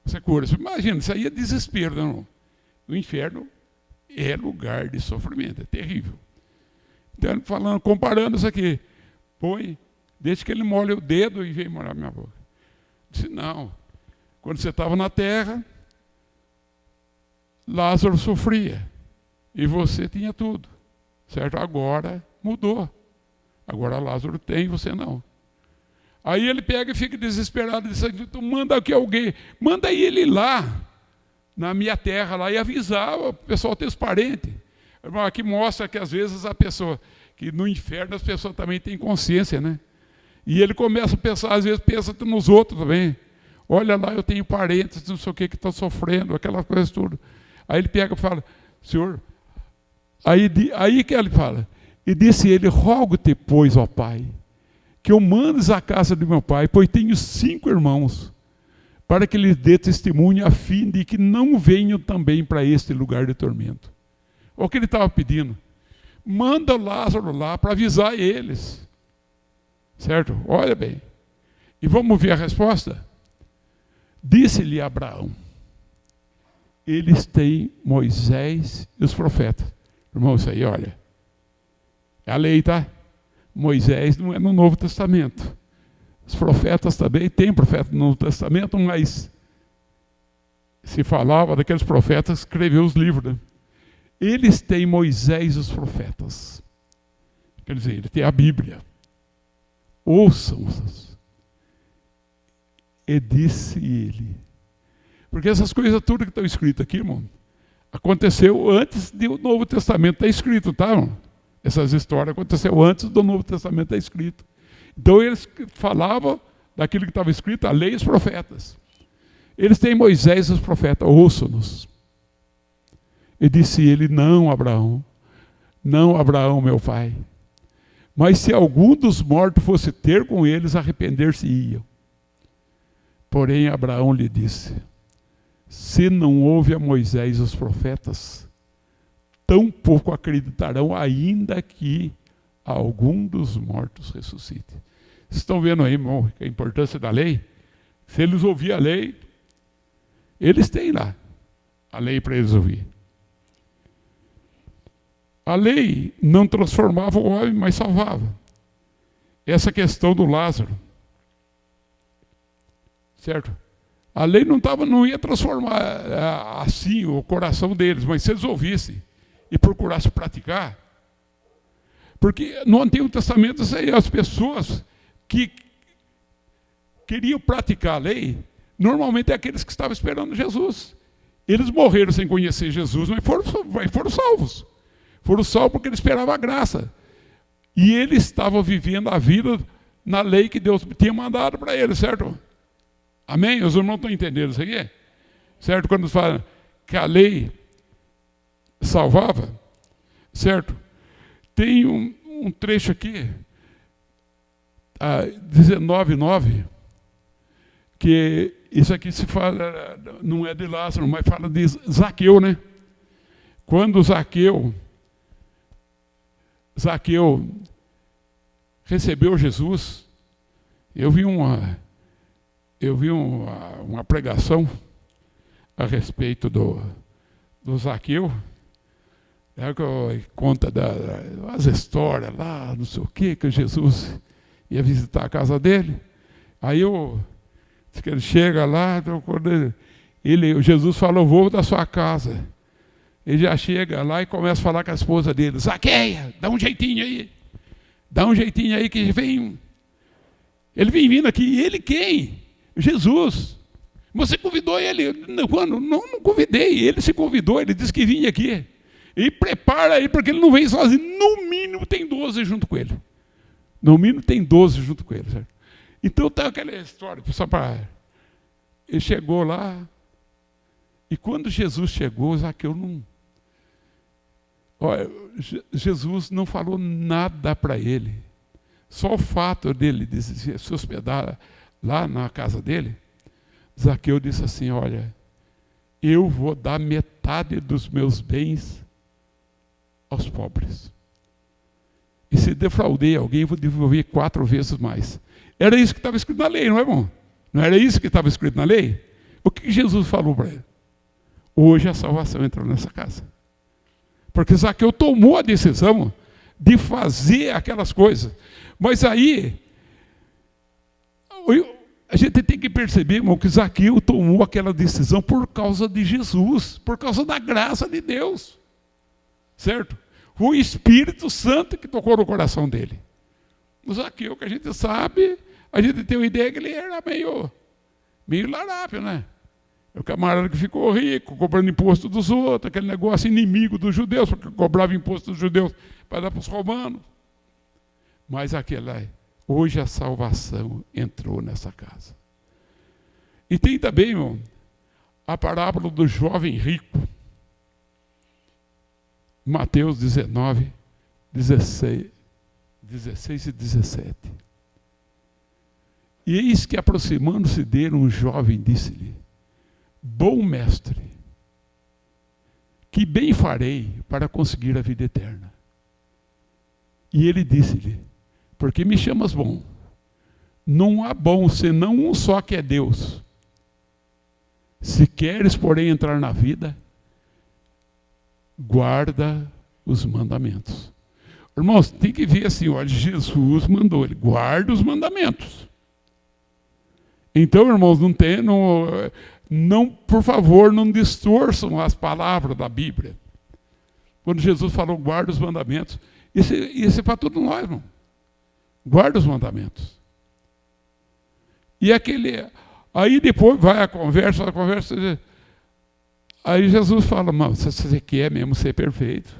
seguro. Imagina, isso aí é desespero, não? O inferno é lugar de sofrimento, é terrível. Então, falando, comparando isso aqui, deixa que ele molhe o dedo e vem molhar minha boca. Disse, não, quando você estava na terra, Lázaro sofria e você tinha tudo, certo? Agora mudou. Agora Lázaro tem, você não. Aí ele pega e fica desesperado, diz, então manda aqui alguém, manda ele lá na minha terra lá e avisar o pessoal, ter os parentes. Aqui mostra que às vezes a pessoa, que no inferno as pessoas também têm consciência, né? E ele começa a pensar, às vezes pensa nos outros também. Olha lá, eu tenho parentes, não sei o que estão sofrendo, aquela coisa tudo. Aí ele pega e fala, Senhor, aí que ele fala, e disse ele, rogo-te, pois, ó Pai, que eu mandes à casa de meu pai, pois tenho 5 irmãos, para que lhes dê testemunho, a fim de que não venham também para este lugar de tormento. Olha o que ele estava pedindo. Manda Lázaro lá para avisar eles. Certo? Olha bem. E vamos ver a resposta? Disse-lhe Abraão, eles têm Moisés e os profetas. Irmão, isso aí, olha, é a lei, tá? Moisés não é no Novo Testamento. Os profetas também, tem profeta no Novo Testamento, mas se falava daqueles profetas que escreveram os livros, né? Eles têm Moisés e os profetas. Quer dizer, ele tem a Bíblia. Ouçam-os. E disse ele. Porque essas coisas tudo que estão escritas aqui, irmão, aconteceu antes do Novo Testamento estar escrito, tá, irmão? Essas histórias aconteceram antes do Novo Testamento estar escrito. Então eles falavam daquilo que estava escrito, a lei e os profetas. Eles têm Moisés e os profetas, ouçam-nos. E disse ele, não, Abraão, meu pai. Mas se algum dos mortos fosse ter com eles, arrepender-se-iam. Porém, Abraão lhe disse, se não houve a Moisés e os profetas, tampouco acreditarão, ainda que algum dos mortos ressuscite. Vocês estão vendo aí, irmão, a importância da lei? Se eles ouvirem a lei, eles têm lá a lei para eles ouvir. A lei não transformava o homem, mas salvava. Essa questão do Lázaro, certo? A lei não ia transformar assim o coração deles, mas se eles ouvissem e procurassem praticar, porque no Antigo Testamento as pessoas que queriam praticar a lei, normalmente é aqueles que estavam esperando Jesus. Eles morreram sem conhecer Jesus, mas foram salvos. Foram salvos porque eles esperavam a graça. E eles estavam vivendo a vida na lei que Deus tinha mandado para eles, certo? Amém? Os irmãos estão entendendo isso aqui? Certo? Quando falam que a lei salvava, certo? Tem um trecho aqui, 19:9, que isso aqui se fala, não é de Lázaro, mas fala de Zaqueu, né? Quando Zaqueu recebeu Jesus, eu vi uma pregação a respeito do Zaqueu, que conta das histórias lá, não sei o que Jesus ia visitar a casa dele. Aí ele chega lá, então, quando Jesus falou, vou da sua casa. Ele já chega lá e começa a falar com a esposa dele, Zaqueia, dá um jeitinho aí. Dá um jeitinho aí que vem. Ele vem vindo aqui. E ele quem? Jesus. Você convidou ele? Não convidei. Ele se convidou, ele disse que vinha aqui. E prepara aí, porque ele não vem sozinho. No mínimo tem 12 junto com ele. No mínimo tem 12 junto com ele. Certo? Então tá aquela história, só para... Ele chegou lá, e quando Jesus chegou, Zaqueu não... Olha, Jesus não falou nada para ele. Só o fato dele se hospedar lá na casa dele, Zaqueu disse assim, olha, eu vou dar metade dos meus bens aos pobres. E se defraudei alguém, vou devolver 4 vezes mais. Era isso que estava escrito na lei, não é, irmão? Não era isso que estava escrito na lei? O que Jesus falou para ele? Hoje a salvação entrou nessa casa. Porque Zaqueu tomou a decisão de fazer aquelas coisas. Mas aí, a gente tem que perceber, irmão, que Zaqueu tomou aquela decisão por causa de Jesus, por causa da graça de Deus. Certo? Foi o Espírito Santo que tocou no coração dele. O Zaqueu, que a gente sabe, a gente tem uma ideia que ele era meio larápio, né? É o camarada que ficou rico, cobrando imposto dos outros, aquele negócio inimigo dos judeus, porque cobrava imposto dos judeus para dar para os romanos. Mas hoje a salvação entrou nessa casa. E tem também, irmão, a parábola do jovem rico. Mateus 19, 16 e 17. E eis que, aproximando-se dele, um jovem disse-lhe, bom mestre, que bem farei para conseguir a vida eterna? E ele disse-lhe, porque me chamas bom? Não há bom senão um só, que é Deus. Se queres, porém, entrar na vida, guarda os mandamentos. Irmãos, tem que ver assim, olha, Jesus mandou ele, guarda os mandamentos. Então, irmãos, por favor, não distorçam as palavras da Bíblia. Quando Jesus falou, guarda os mandamentos, isso é para todos nós, irmão. Guarda os mandamentos. E aí depois vai a conversa, aí Jesus fala, mas se você quer mesmo ser perfeito,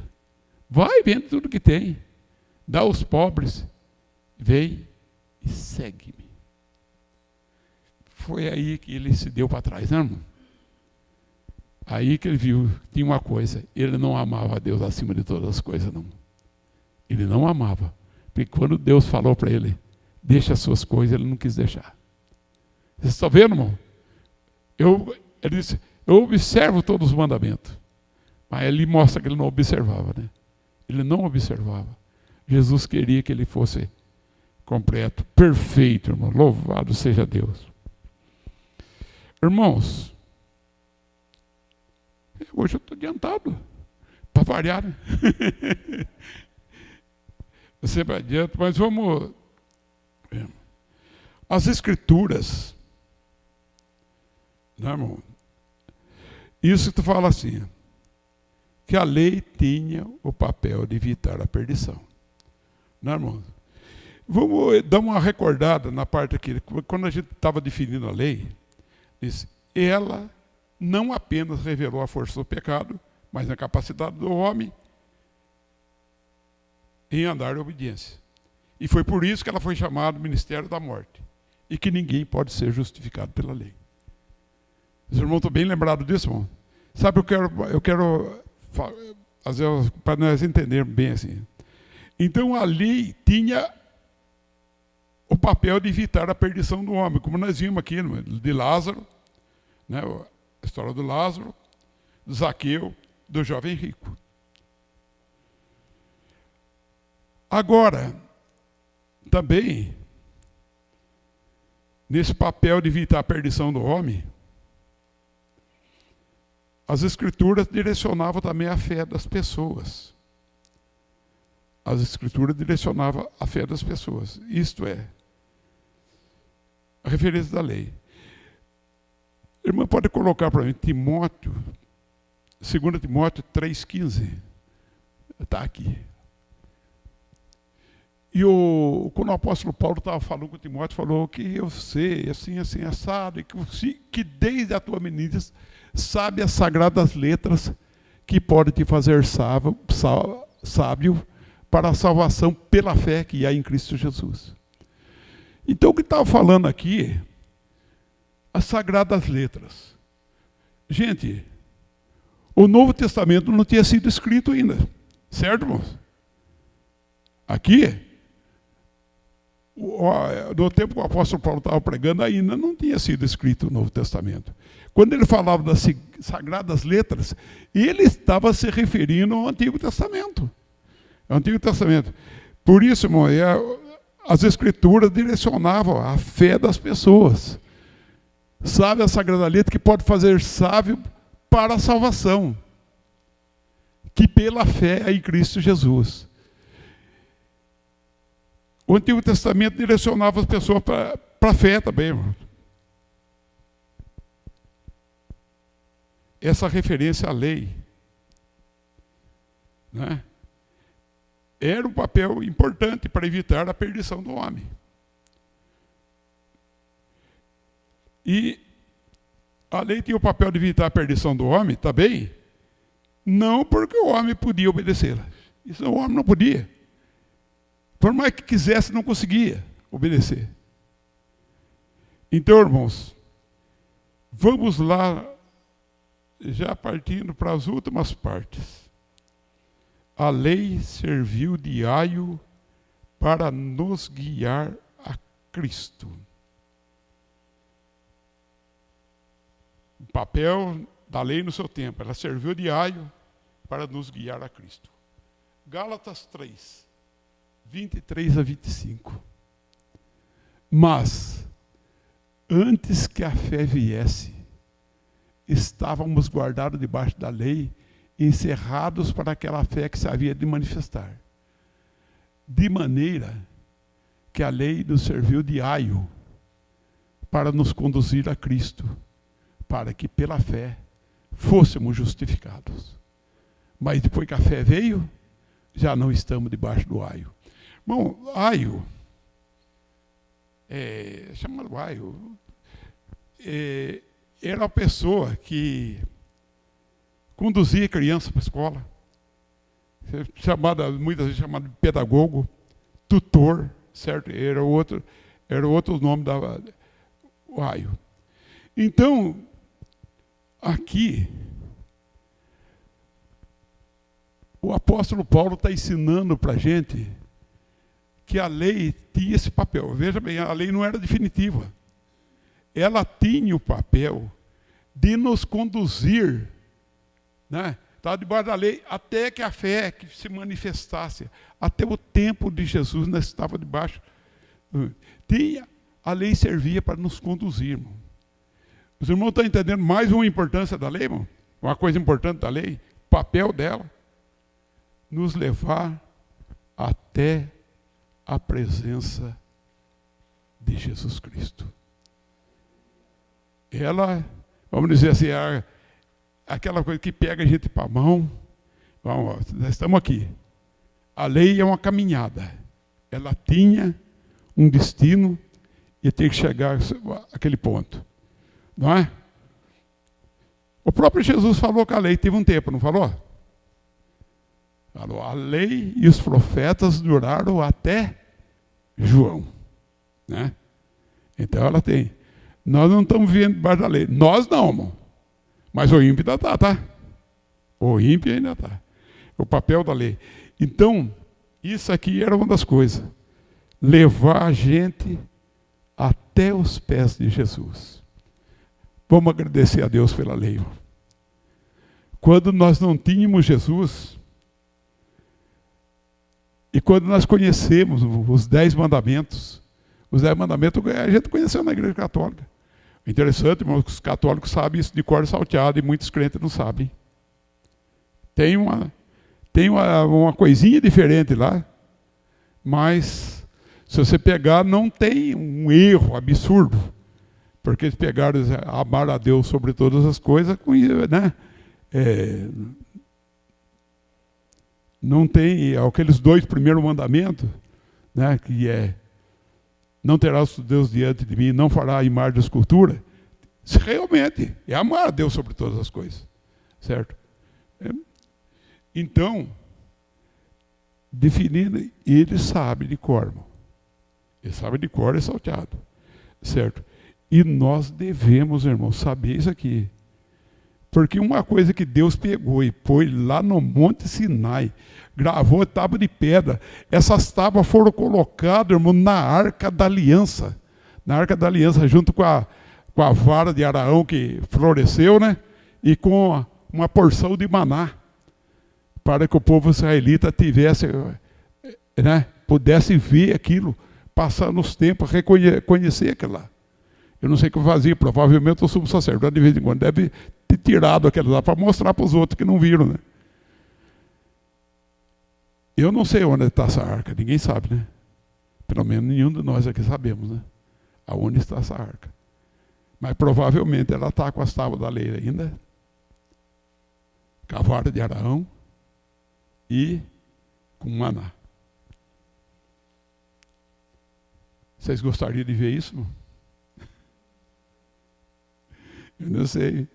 vai vendo tudo que tem, dá aos pobres, vem e segue-me. Foi aí que ele se deu para trás, né, irmão? Aí que ele viu, tinha uma coisa, ele não amava a Deus acima de todas as coisas, não. Ele não amava, porque quando Deus falou para ele, deixa as suas coisas, ele não quis deixar. Vocês estão vendo, irmão? Ele disse, eu observo todos os mandamentos. Mas ele mostra que ele não observava, né? Ele não observava. Jesus queria que ele fosse completo, perfeito, irmão. Louvado seja Deus. Irmãos, hoje eu estou adiantado, para variar, né? Eu sempre adianto, mas vamos... As Escrituras, né, irmão? Isso que tu fala assim, que a lei tinha o papel de evitar a perdição. Né, irmão? Vamos dar uma recordada na parte aqui, quando a gente estava definindo a lei, disse, ela não apenas revelou a força do pecado, mas a capacidade do homem em andar em obediência. E foi por isso que ela foi chamada Ministério da Morte. E que ninguém pode ser justificado pela lei. Os irmãos estão bem lembrados disso, irmão? Sabe, eu quero fazer para nós entendermos bem assim. Então a lei tinha o papel de evitar a perdição do homem, como nós vimos aqui de Lázaro, né, a história do Lázaro, do Zaqueu, do jovem rico. Agora, também, nesse papel de evitar a perdição do homem, as Escrituras direcionavam também a fé das pessoas. As Escrituras direcionavam a fé das pessoas. Isto é, A referência da lei. Irmã, pode colocar para mim Timóteo, 2 Timóteo 3,15. Está aqui. E quando o apóstolo Paulo estava falando com Timóteo, falou que eu sei, assim, assado, e que desde a tua meninice sabe as sagradas letras que podem te fazer sábio para a salvação pela fé que há em Cristo Jesus. Então, o que estava falando aqui, as sagradas letras. Gente, o Novo Testamento não tinha sido escrito ainda, certo, irmãos? Aqui, no tempo que o apóstolo Paulo estava pregando, ainda não tinha sido escrito o Novo Testamento. Quando ele falava das sagradas letras, ele estava se referindo ao Antigo Testamento. Ao Antigo Testamento. Por isso, irmão, as Escrituras direcionavam a fé das pessoas. Sabe a sagrada letra que pode fazer sábio para a salvação, que pela fé é em Cristo Jesus. O Antigo Testamento direcionava as pessoas para a fé também, irmão. Essa referência à lei, né, era um papel importante para evitar a perdição do homem. E a lei tinha o papel de evitar a perdição do homem, também, não porque o homem podia obedecê-la. Isso o homem não podia. Por mais que quisesse, não conseguia obedecer. Então, irmãos, vamos lá, já partindo para as últimas partes. A lei serviu de aio para nos guiar a Cristo. O papel da lei no seu tempo, ela serviu de aio para nos guiar a Cristo. Gálatas 3, 23 a 25. Mas, antes que a fé viesse, estávamos guardados debaixo da lei, encerrados para aquela fé que se havia de manifestar. De maneira que a lei nos serviu de aio para nos conduzir a Cristo, para que pela fé fôssemos justificados. Mas depois que a fé veio, já não estamos debaixo do aio. Bom, aio, chamado aio, era uma pessoa que conduzia criança para a escola, muitas vezes chamado de pedagogo, tutor, certo? Era outro nome da aio. Então, aqui, o apóstolo Paulo está ensinando para a gente que a lei tinha esse papel. Veja bem, a lei não era definitiva. Ela tinha o papel de nos conduzir, né? Estava debaixo da lei até que a fé que se manifestasse. Até o tempo de Jesus nós estávamos debaixo. A lei servia para nos conduzir, irmão. Os irmãos estão entendendo mais uma importância da lei, irmão? Uma coisa importante da lei, o papel dela, nos levar até a presença de Jesus Cristo. Ela, vamos dizer assim, aquela coisa que pega a gente para a mão. Vamos, nós estamos aqui. A lei é uma caminhada. Ela tinha um destino e tem que chegar àquele ponto. Não é? O próprio Jesus falou que a lei teve um tempo, não falou? Falou, a lei e os profetas duraram até João. Né? Então ela tem. Nós não estamos vivendo debaixo da lei. Nós não, irmão. Mas o ímpio ainda está, tá? O ímpio ainda está. O papel da lei. Então, isso aqui era uma das coisas. Levar a gente até os pés de Jesus. Vamos agradecer a Deus pela lei. Quando nós não tínhamos Jesus, e quando nós conhecemos os 10 mandamentos, os 10 mandamentos a gente conheceu na Igreja Católica. Interessante, irmão, que os católicos sabem isso de cor salteada e muitos crentes não sabem. Tem uma coisinha diferente lá, mas se você pegar, não tem um erro absurdo. Porque eles pegaram, amar a Deus sobre todas as coisas, né? Não tem aqueles 2 primeiros mandamentos, né? Que é: não terás Deus diante de mim, não fará imagem de escultura. Isso realmente é amar a Deus sobre todas as coisas, certo? Então, definindo, ele sabe de cor, irmão. Ele sabe de cor e salteado, certo? E nós devemos, irmão, saber isso aqui. Porque uma coisa que Deus pegou e pôs lá no Monte Sinai, gravou tábua de pedra. Essas tábuas foram colocadas, irmão, na Arca da Aliança. Na Arca da Aliança, junto com a vara de Araão que floresceu, né? E com uma porção de maná, para que o povo israelita tivesse, né? Pudesse ver aquilo, passar nos tempos, reconhecer aquilo lá. Eu não sei o que eu fazia, provavelmente o sumo sacerdote de vez em quando deve ter tirado aquilo lá para mostrar para os outros que não viram, né? Eu não sei onde está essa arca, ninguém sabe, né? Pelo menos nenhum de nós aqui sabemos, né? Aonde está essa arca. Mas provavelmente ela está com as tábuas da lei ainda, com a vara de Araão e com maná. Vocês gostariam de ver isso? Não? Eu não sei.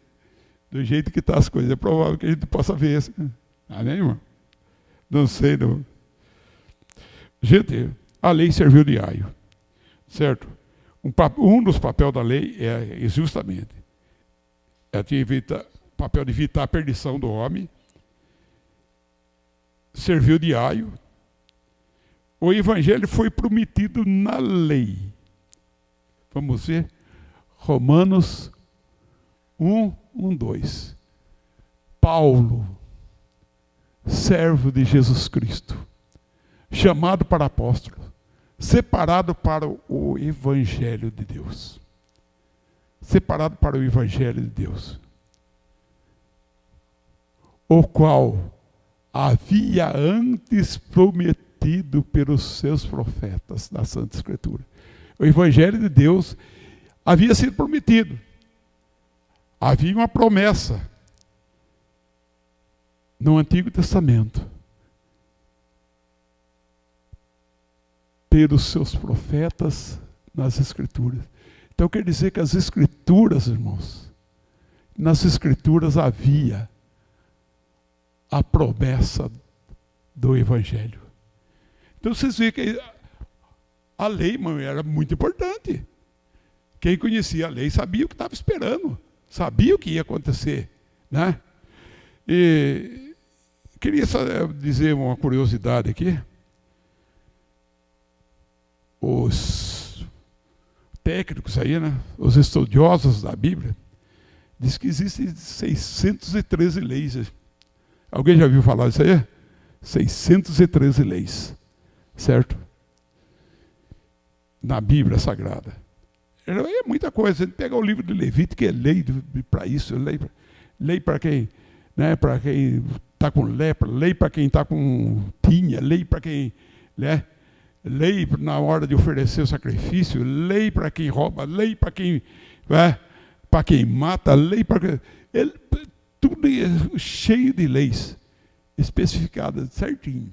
Do jeito que estão as coisas, é provável que a gente possa ver isso. Amém, irmão? Não sei, não. Gente, a lei serviu de aio, certo? Um dos papéis da lei é justamente o papel de evitar a perdição do homem. Serviu de aio. O evangelho foi prometido na lei. Vamos ver? Romanos 1:2. Paulo, servo de Jesus Cristo, chamado para apóstolo, separado para o evangelho de Deus. Separado para o evangelho de Deus. O qual havia antes prometido pelos seus profetas na Santa Escritura. O evangelho de Deus havia sido prometido. Havia uma promessa no Antigo Testamento pelos seus profetas nas Escrituras. Então quer dizer que as Escrituras, irmãos, nas Escrituras havia a promessa do Evangelho. Então vocês veem que a lei, irmão, era muito importante. Quem conhecia a lei sabia o que estava esperando. Sabia o que ia acontecer, né? E queria só dizer uma curiosidade aqui. Os técnicos aí, né? Os estudiosos da Bíblia, diz que existem 613 leis. Alguém já ouviu falar disso aí? 613 leis, certo? Na Bíblia Sagrada. É muita coisa. A gente pega o livro de Levítico, que é lei para isso, lei para quem, né, para quem está com lepra, lei para quem está com tinha, lei para quem, né, lei na hora de oferecer o sacrifício, lei para quem rouba, lei para quem, né, para quem mata, lei para quem, tudo é cheio de leis especificadas certinho.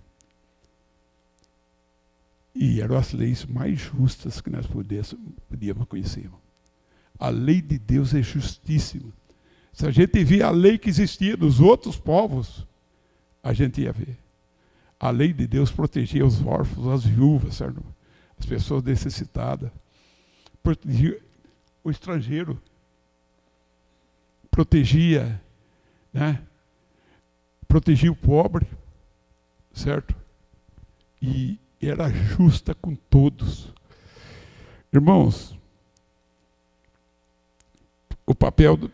E eram as leis mais justas que nós podíamos conhecer. A lei de Deus é justíssima. Se a gente via a lei que existia dos outros povos, a gente ia ver. A lei de Deus protegia os órfãos, as viúvas, certo? As pessoas necessitadas. Protegia o estrangeiro. Protegia, né? Protegia o pobre, certo? E era justa com todos. Irmãos, o papel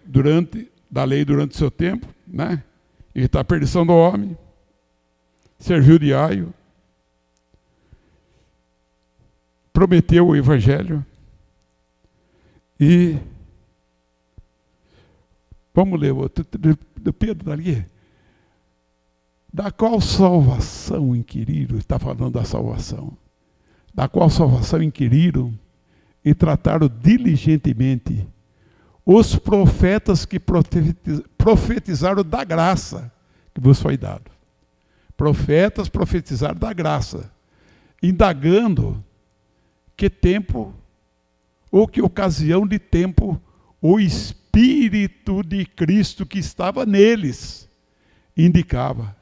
da lei durante o seu tempo, né? Evitar a perdição do homem, serviu de aio, prometeu o evangelho e vamos ler do Pedro dali. Da qual salvação inquiriram? Está falando da salvação. Da qual salvação inquiriram? e trataram diligentemente os profetas que profetizaram da graça que vos foi dado. Profetas profetizaram da graça, indagando que tempo ou que ocasião de tempo o Espírito de Cristo que estava neles indicava,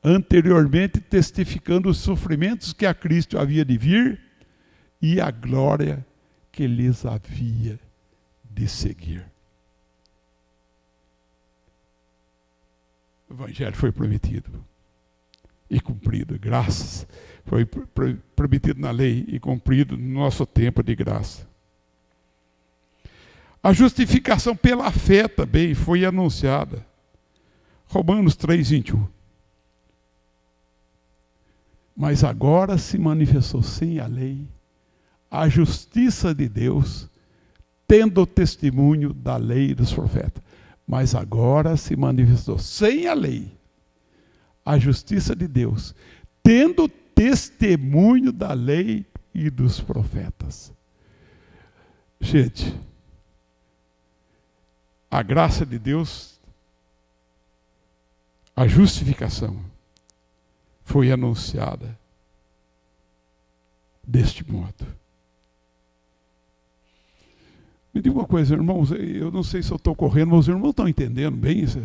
anteriormente testificando os sofrimentos que a Cristo havia de vir e a glória que lhes havia de seguir. O Evangelho foi prometido e cumprido, graças. Foi prometido na lei e cumprido no nosso tempo de graça. A justificação pela fé também foi anunciada. Romanos 3:21. Mas agora se manifestou sem a lei a justiça de Deus, tendo o testemunho da lei e dos profetas. Mas agora se manifestou sem a lei a justiça de Deus, tendo o testemunho da lei e dos profetas. Gente, a graça de Deus, a justificação, foi anunciada deste modo. Me diga uma coisa, irmãos, eu não sei se eu estou correndo, mas os irmãos estão entendendo bem isso?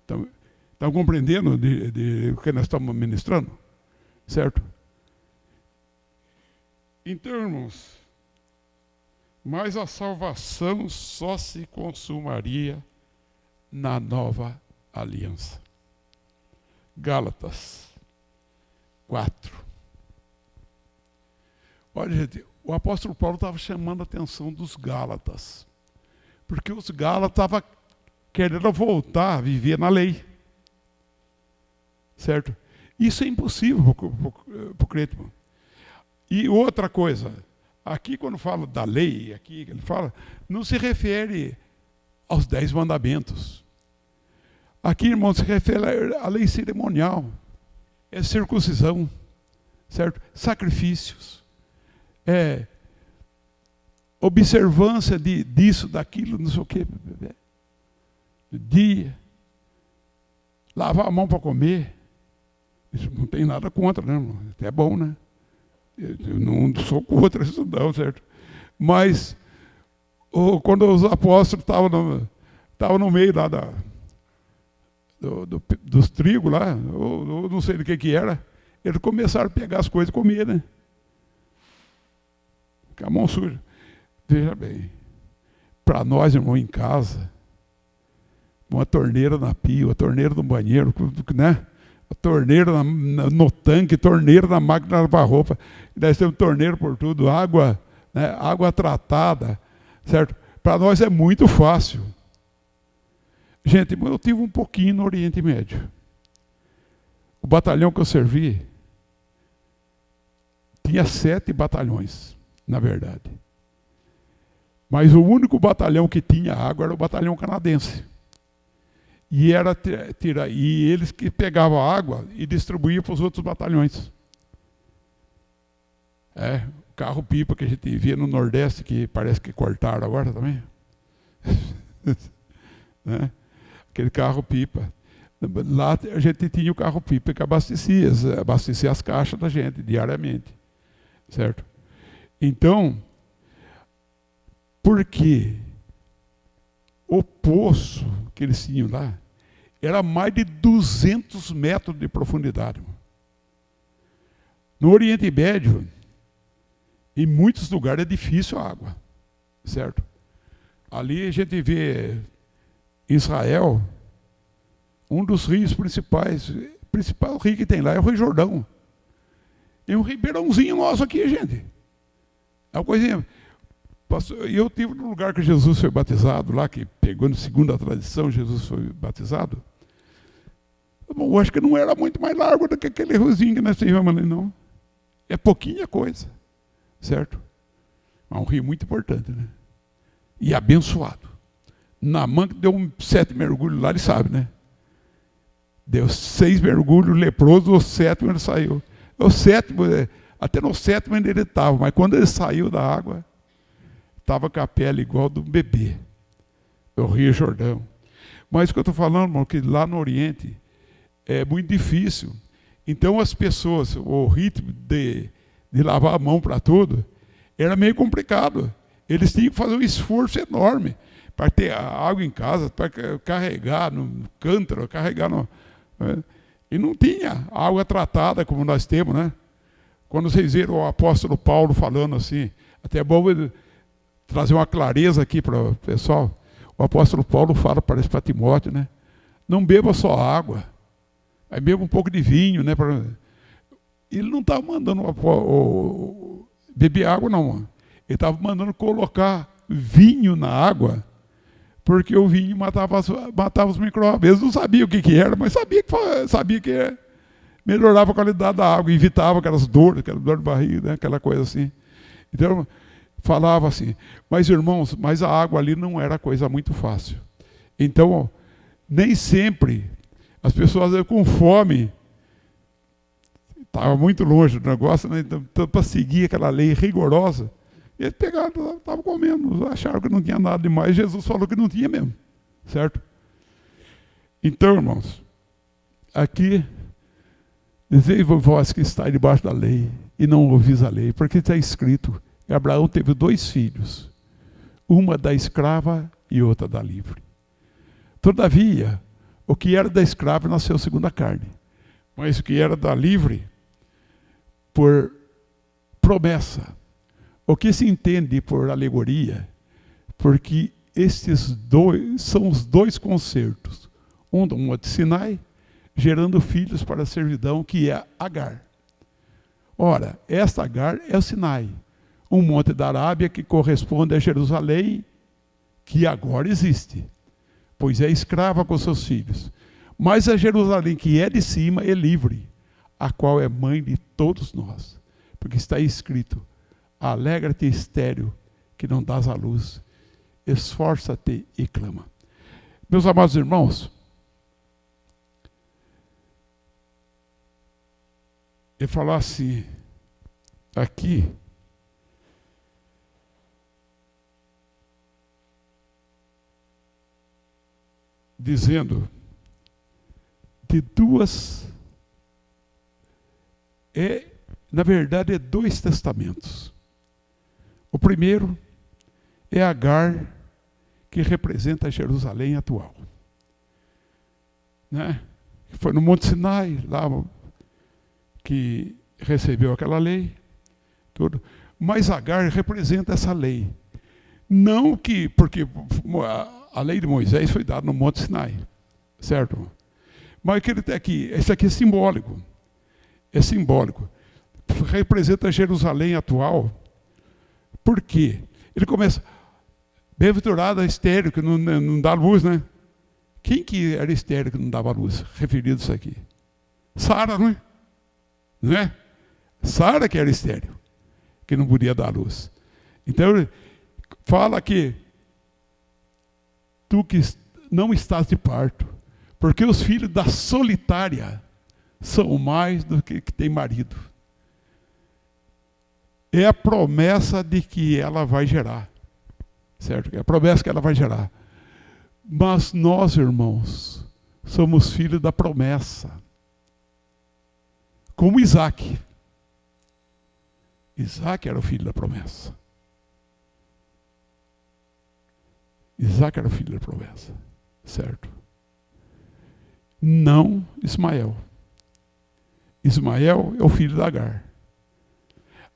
Estão compreendendo de o que nós estamos ministrando? Certo? Então, irmãos, mas a salvação só se consumaria na nova aliança. Gálatas 4. Olha, gente, o apóstolo Paulo estava chamando a atenção dos Gálatas, porque os Gálatas estavam querendo voltar a viver na lei. Certo? Isso é impossível para o crente. E outra coisa, aqui quando fala da lei, aqui ele fala, não se refere aos 10 mandamentos. Aqui, irmão, se refere à lei cerimonial, é circuncisão, certo? Sacrifícios, observância disso, daquilo, não sei o quê, dia, lavar a mão para comer. Isso não tem nada contra, né, irmão? É bom, né? Eu não sou contra isso não, certo? Mas quando os apóstolos estavam no meio lá dos trigos lá, ou não sei do que era, eles começaram a pegar as coisas e comer, né? Com a mão suja. Veja bem, para nós, irmão, em casa, uma torneira na pia, uma torneira no banheiro, né? A torneira no tanque, torneira na máquina de lavar roupa. Nós temos torneiro por tudo, água, né? Água tratada, certo? Para nós é muito fácil. Gente, eu tive um pouquinho no Oriente Médio. O batalhão que eu servi tinha 7 batalhões, na verdade. Mas o único batalhão que tinha água era o batalhão canadense. E eles que pegavam a água e distribuíam para os outros batalhões. O carro-pipa que a gente via no Nordeste, que parece que cortaram agora também. Né? Aquele carro-pipa. Lá a gente tinha o carro-pipa que abastecia as caixas da gente diariamente. Certo? Então, por quê? O poço que eles tinham lá era mais de 200 metros de profundidade. No Oriente Médio, em muitos lugares é difícil a água, certo? Ali a gente vê Israel, um dos rios principais, o principal rio que tem lá é o Rio Jordão. É um ribeirãozinho nosso aqui, gente. É uma coisinha. E eu estive no lugar que Jesus foi batizado, lá que pegou segundo a tradição, Jesus foi batizado. Eu acho que não era muito mais largo do que aquele riozinho que nós tínhamos ali, não. É pouquinha coisa, certo? É um rio muito importante, né? E abençoado. Naamã que deu 7 mergulhos lá, ele sabe, né? Deu 6 mergulhos, leproso, o 7º ele saiu. O 7º, até no 7º ele estava, mas quando ele saiu da água, estava com a pele igual do bebê, do Rio Jordão. Mas o que eu estou falando, irmão, que lá no Oriente é muito difícil. Então as pessoas, o ritmo de lavar a mão para tudo, era meio complicado. Eles tinham que fazer um esforço enorme para ter água em casa, para carregar no cântaro, carregar no... E não tinha água tratada como nós temos, né? Quando vocês viram o apóstolo Paulo falando assim, até é bom trazer uma clareza aqui para o pessoal. O apóstolo Paulo fala, parece para Timóteo, né? Não beba só água, aí beba um pouco de vinho, né? Ele não estava mandando beber água, não. Ele estava mandando colocar vinho na água, porque o vinho matava os micróbios. Eles não sabiam o que era, mas sabia que melhorava a qualidade da água, evitava aquela dor de barriga, né? Aquela coisa assim. Então, falava assim. Mas, irmãos, a água ali não era coisa muito fácil. Então, nem sempre as pessoas com fome, estava muito longe do negócio, né? Então, para seguir aquela lei rigorosa, eles pegaram, estavam comendo, acharam que não tinha nada demais. Jesus falou que não tinha mesmo, certo? Então, irmãos, aqui, dizei vós que estáis debaixo da lei e não ouvis a lei, porque está escrito que Abraão teve 2 filhos, uma da escrava e outra da livre. Todavia, o que era da escrava nasceu segundo a carne, mas o que era da livre, por promessa. O que se entende por alegoria? Porque estes dois são os 2 concertos. Um do Monte Sinai, gerando filhos para a servidão, que é Agar. Ora, esta Agar é o Sinai, um monte da Arábia que corresponde a Jerusalém, que agora existe, pois é escrava com seus filhos. Mas a Jerusalém que é de cima é livre, a qual é mãe de todos nós. Porque está escrito: alegra-te, estéril, que não dás à luz, esforça-te e clama. Meus amados irmãos, ele falou assim, aqui, dizendo de na verdade, 2 testamentos. O primeiro é Agar, que representa a Jerusalém atual. Né? Foi no Monte Sinai, lá que recebeu aquela lei. Tudo. Mas Agar representa essa lei. Não que, porque a lei de Moisés foi dada no Monte Sinai, certo? Mas que ele tem aqui, isso aqui é simbólico. É simbólico. Representa Jerusalém atual. Por quê? Ele começa, bem-aventurada estéril, que não dá luz, né? Quem que era estéril que não dava luz? Referido a isso aqui. Sara, não é? Não é? Sara que era estéril, que não podia dar luz. Então, ele fala que tu que não estás de parto, porque os filhos da solitária são mais do que tem marido. É a promessa de que ela vai gerar, certo? É a promessa que ela vai gerar. Mas nós, irmãos, somos filhos da promessa. Como Isaac. Isaac era o filho da promessa. Isaac era o filho da promessa, certo? Não Ismael. Ismael é o filho de Agar.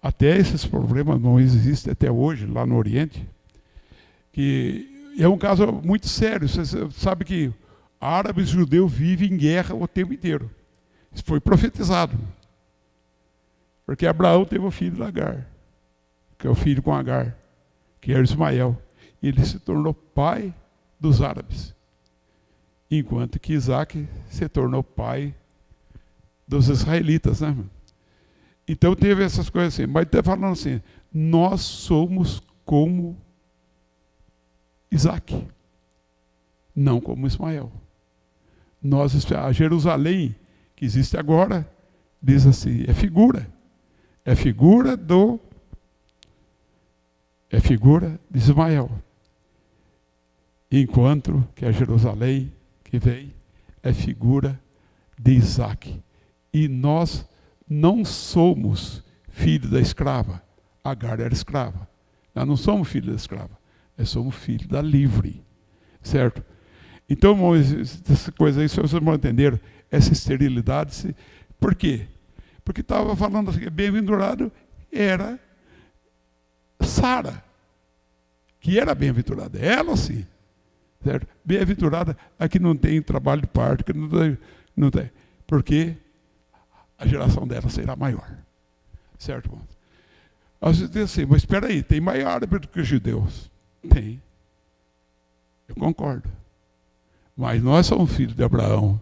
Até esses problemas não existem até hoje, lá no Oriente, que é um caso muito sério. Você sabe que árabes e judeus vivem em guerra o tempo inteiro. Isso foi profetizado. Porque Abraão teve o filho de Agar, que é o filho com Agar, que era Ismael. E ele se tornou pai dos árabes. Enquanto que Isaac se tornou pai dos israelitas, né? Então teve essas coisas assim, mas está falando assim, nós somos como Isaac, não como Ismael. A Jerusalém que existe agora, diz assim, é figura é figura de Ismael. Enquanto que a Jerusalém que vem é figura de Isaac. E nós não somos filhos da escrava. Agar era escrava. Nós não somos filhos da escrava. Nós somos filhos da livre. Certo? Então, irmãos, essa coisa aí, se vocês não entenderam, essa esterilidade, por quê? Porque estava falando assim, bem-aventurado era Sara, que era bem-aventurada. Ela sim. Certo? Bem-aventurada a que não tem trabalho de parto, que não tem. Porque a geração dela será maior. Certo, irmão? Às vezes diz assim, mas espera aí, tem maior do que os judeus? Tem. Eu concordo. Mas nós somos filhos de Abraão.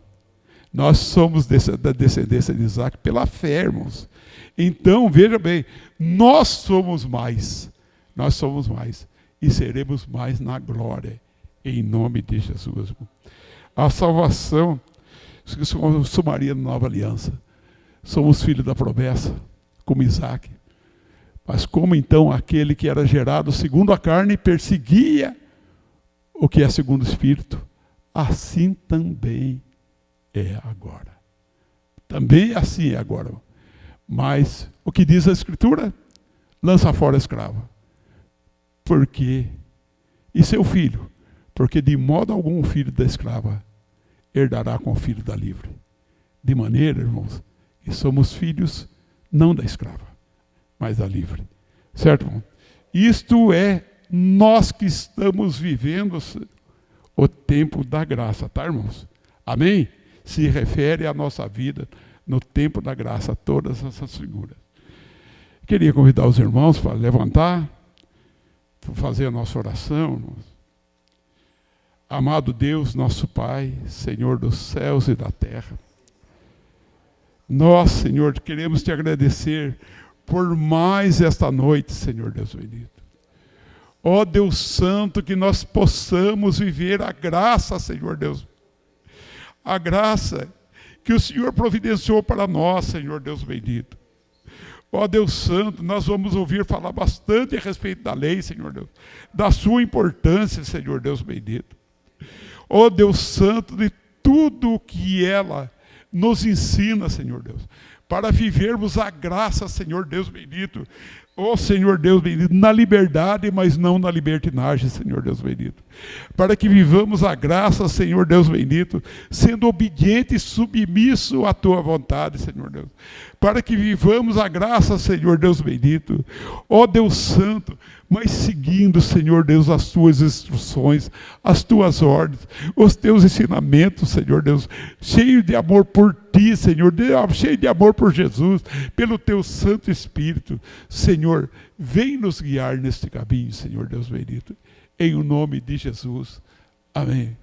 Nós somos da descendência de Isaac pela fé, irmãos. Então, veja bem, nós somos mais. Nós somos mais. E seremos mais na glória. Em nome de Jesus. Irmão. A salvação se consumaria na nova aliança. Somos filhos da promessa, como Isaac. Mas como então aquele que era gerado segundo a carne perseguia o que é segundo o Espírito, assim também é agora. Também assim é agora. Mas o que diz a Escritura? Lança fora a escrava. Por quê? E seu filho? Porque de modo algum o filho da escrava herdará com o filho da livre. De maneira, irmãos, que somos filhos não da escrava, mas da livre. Certo, irmão? Isto é nós que estamos vivendo o tempo da graça, tá, irmãos? Amém? Se refere à nossa vida no tempo da graça, todas essas figuras. Queria convidar os irmãos para levantar, para fazer a nossa oração, irmãos. Amado Deus, nosso Pai, Senhor dos céus e da terra, nós, Senhor, queremos te agradecer por mais esta noite, Senhor Deus bendito. Ó Deus Santo, que nós possamos viver a graça, Senhor Deus. A graça que o Senhor providenciou para nós, Senhor Deus bendito. Ó Deus Santo, nós vamos ouvir falar bastante a respeito da lei, Senhor Deus. Da sua importância, Senhor Deus bendito. Ó Deus Santo, de tudo o que ela nos ensina, Senhor Deus, para vivermos a graça, Senhor Deus bendito. Ó Senhor Deus bendito, na liberdade, mas não na libertinagem, Senhor Deus bendito. Para que vivamos a graça, Senhor Deus bendito, sendo obediente e submisso à tua vontade, Senhor Deus. Para que vivamos a graça, Senhor Deus bendito. Ó Deus Santo, mas seguindo, Senhor Deus, as tuas instruções, as tuas ordens, os teus ensinamentos, Senhor Deus, cheio de amor por ti, Senhor, cheio de amor por Jesus, pelo teu Santo Espírito. Senhor, vem nos guiar neste caminho, Senhor Deus bendito. Em o nome de Jesus. Amém.